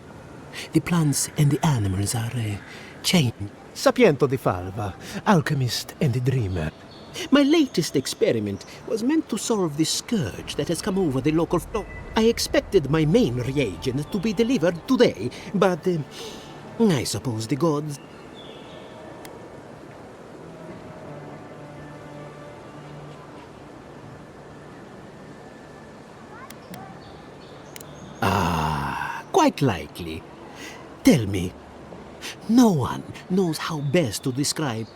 The plants and the animals are changing. Sapiento di Falva, alchemist and dreamer. My latest experiment was meant to solve the scourge that has come over the local floor. I expected my main reagent to be delivered today, but I suppose the gods... Ah, quite likely. Tell me, no one knows how best to describe...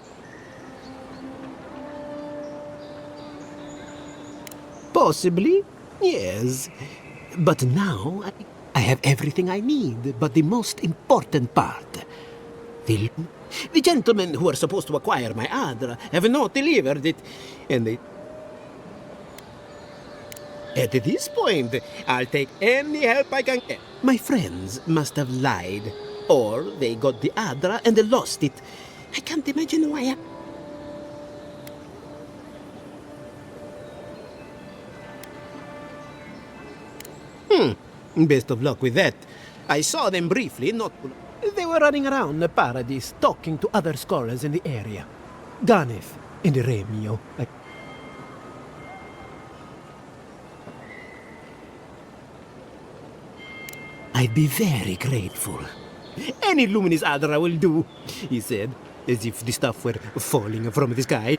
Possibly, yes. But now I have everything I need, but the most important part. The gentlemen who are supposed to acquire my Adra have not delivered it, and they... At this point, I'll take any help I can get. My friends must have lied, or they got the Adra and they lost it. I can't imagine why Best of luck with that. I saw them briefly, not... They were running around the paradise, talking to other scholars in the area. Ganef and Remio. I'd be very grateful. Any luminous Adra will do, he said, as if the stuff were falling from the sky.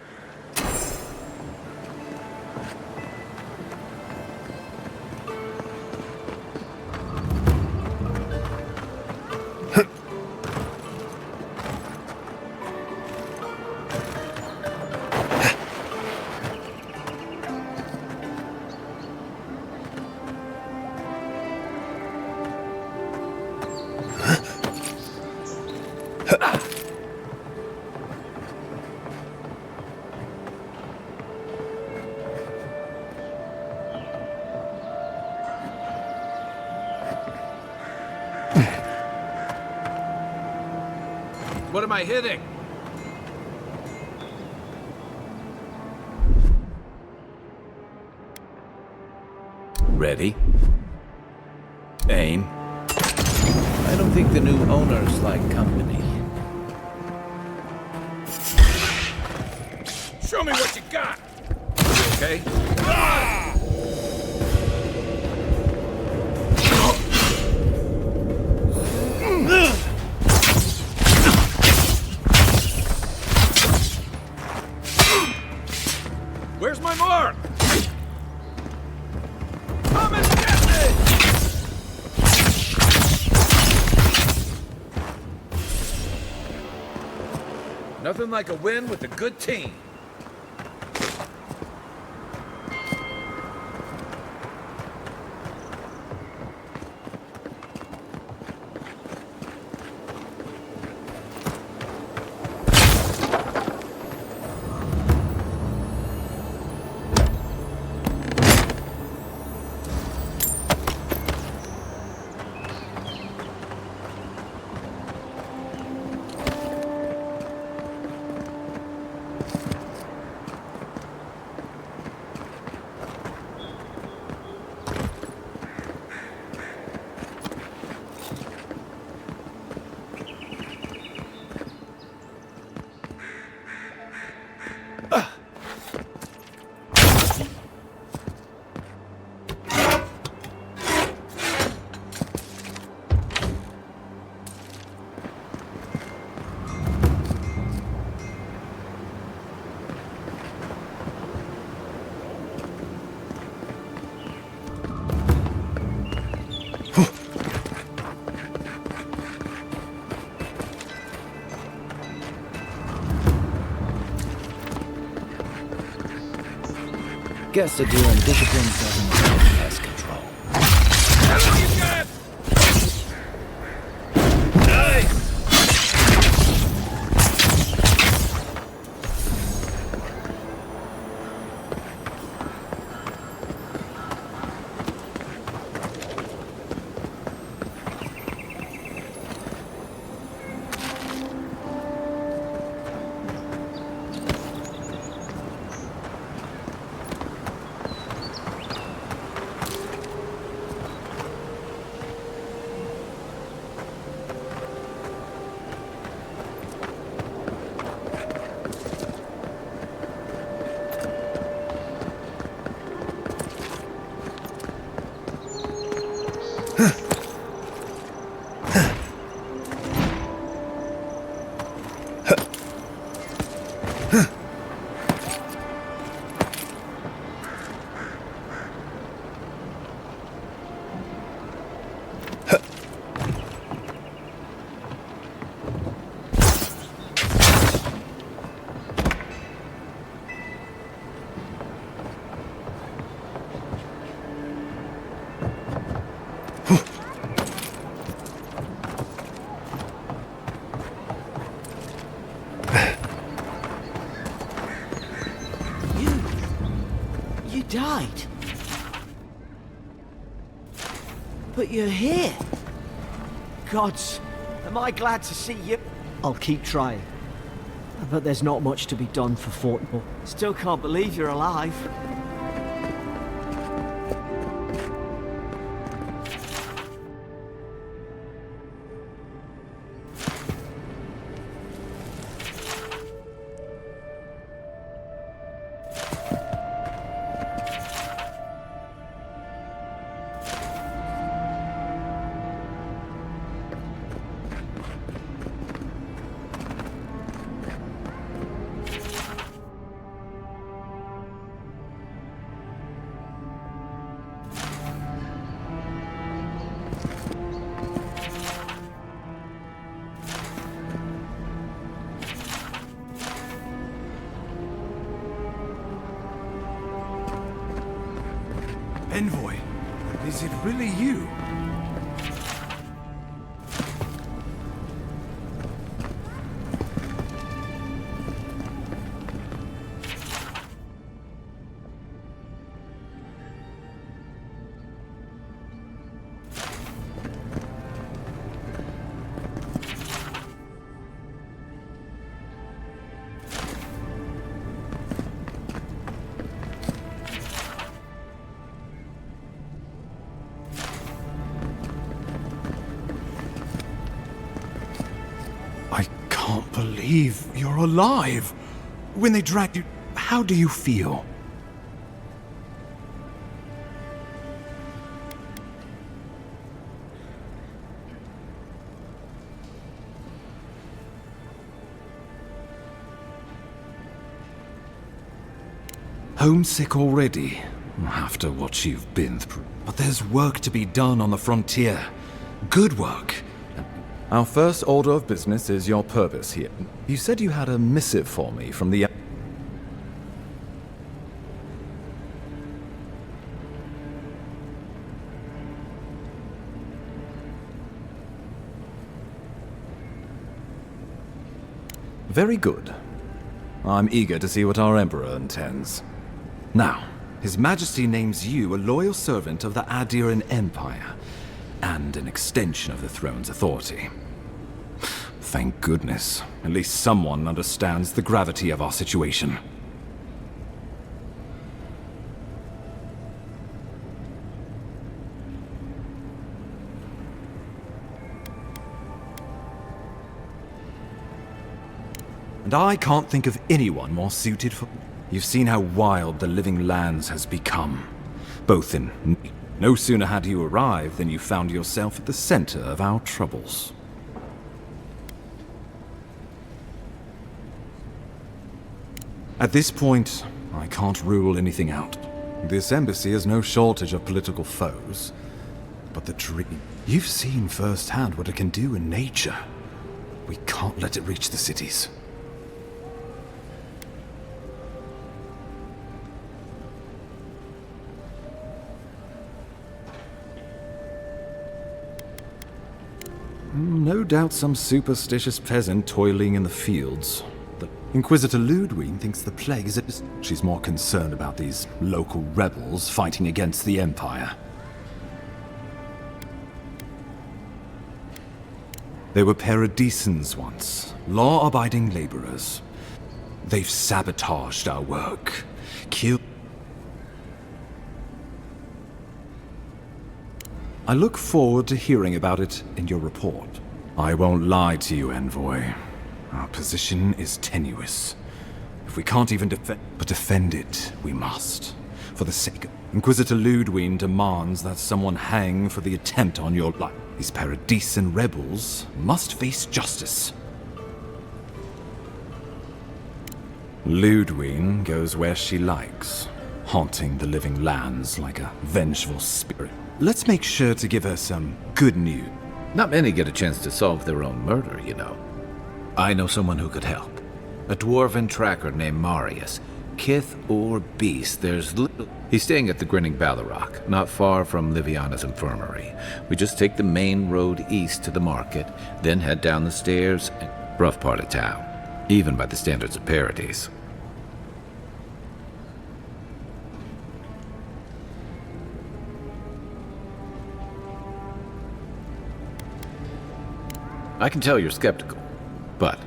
What am I hitting? Ready? Aim. I don't think the new owners like company. Show me what you got! You okay? Ah! Where's my mark? Come and get me! Nothing like a win with a good team. Guess the deal in discipline doesn't have pest control. You died. But you're here. Gods, am I glad to see you? I'll keep trying. But there's not much to be done for Fortnite. Still can't believe you're alive. Envoy, is it really you? Believe you're alive. When they dragged you, how do you feel? Homesick already, after what you've been through. But there's work to be done on the frontier. Good work. Our first order of business is your purpose here. You said you had a missive for me from the... Very good. I'm eager to see what our Emperor intends. Now, His Majesty names you a loyal servant of the Adiran Empire, and an extension of the throne's authority. Thank goodness. At least someone understands the gravity of our situation. And I can't think of anyone more suited for... You've seen how wild the living lands has become. Both in... No sooner had you arrived than you found yourself at the center of our troubles. At this point, I can't rule anything out. This embassy has no shortage of political foes. But the dream... You've seen firsthand what it can do in nature. We can't let it reach the cities. No doubt some superstitious peasant toiling in the fields. The Inquisitor Ludwig thinks the plague is... She's more concerned about these local rebels fighting against the Empire. They were paradisans once, law-abiding laborers. They've sabotaged our work, killed... I look forward to hearing about it in your report. I won't lie to you, Envoy. Our position is tenuous. If we can't even defend it, we must. For the sake of... Inquisitor Ludwig demands that someone hang for the attempt on your life. These Paradisan rebels must face justice. Ludwig goes where she likes, haunting the living lands like a vengeful spirit. Let's make sure to give her some good news. Not many get a chance to solve their own murder, you know. I know someone who could help. A dwarven tracker named Marius. Kith or beast, there's little... He's staying at the Grinning Ballarrock, not far from Liviana's infirmary. We just take the main road east to the market, then head down the stairs, and rough part of town, even by the standards of Paradise. I can tell you're skeptical, but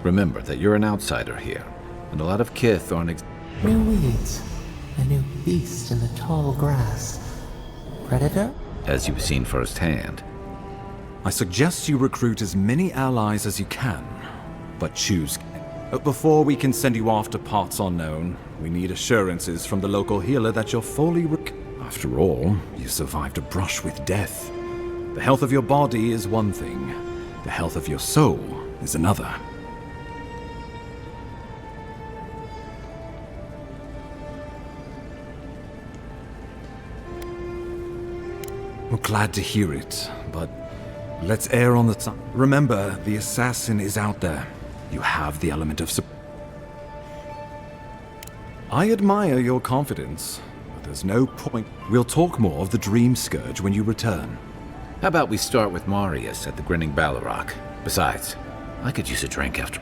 remember that you're an outsider here, and a lot of Kith aren't New weeds, a new beast in the tall grass. Predator? As you've seen firsthand. I suggest you recruit as many allies as you can, but choose. Before we can send you off to parts unknown, we need assurances from the local healer that you're fully After all, you survived a brush with death. The health of your body is one thing. The health of your soul is another. We're glad to hear it, but let's err on the side. Remember, the assassin is out there. You have the element of I admire your confidence, but there's no point. We'll talk more of the Dream Scourge when you return. How about we start with Marius at the Grinning Ballarrock? Besides, I could use a drink after...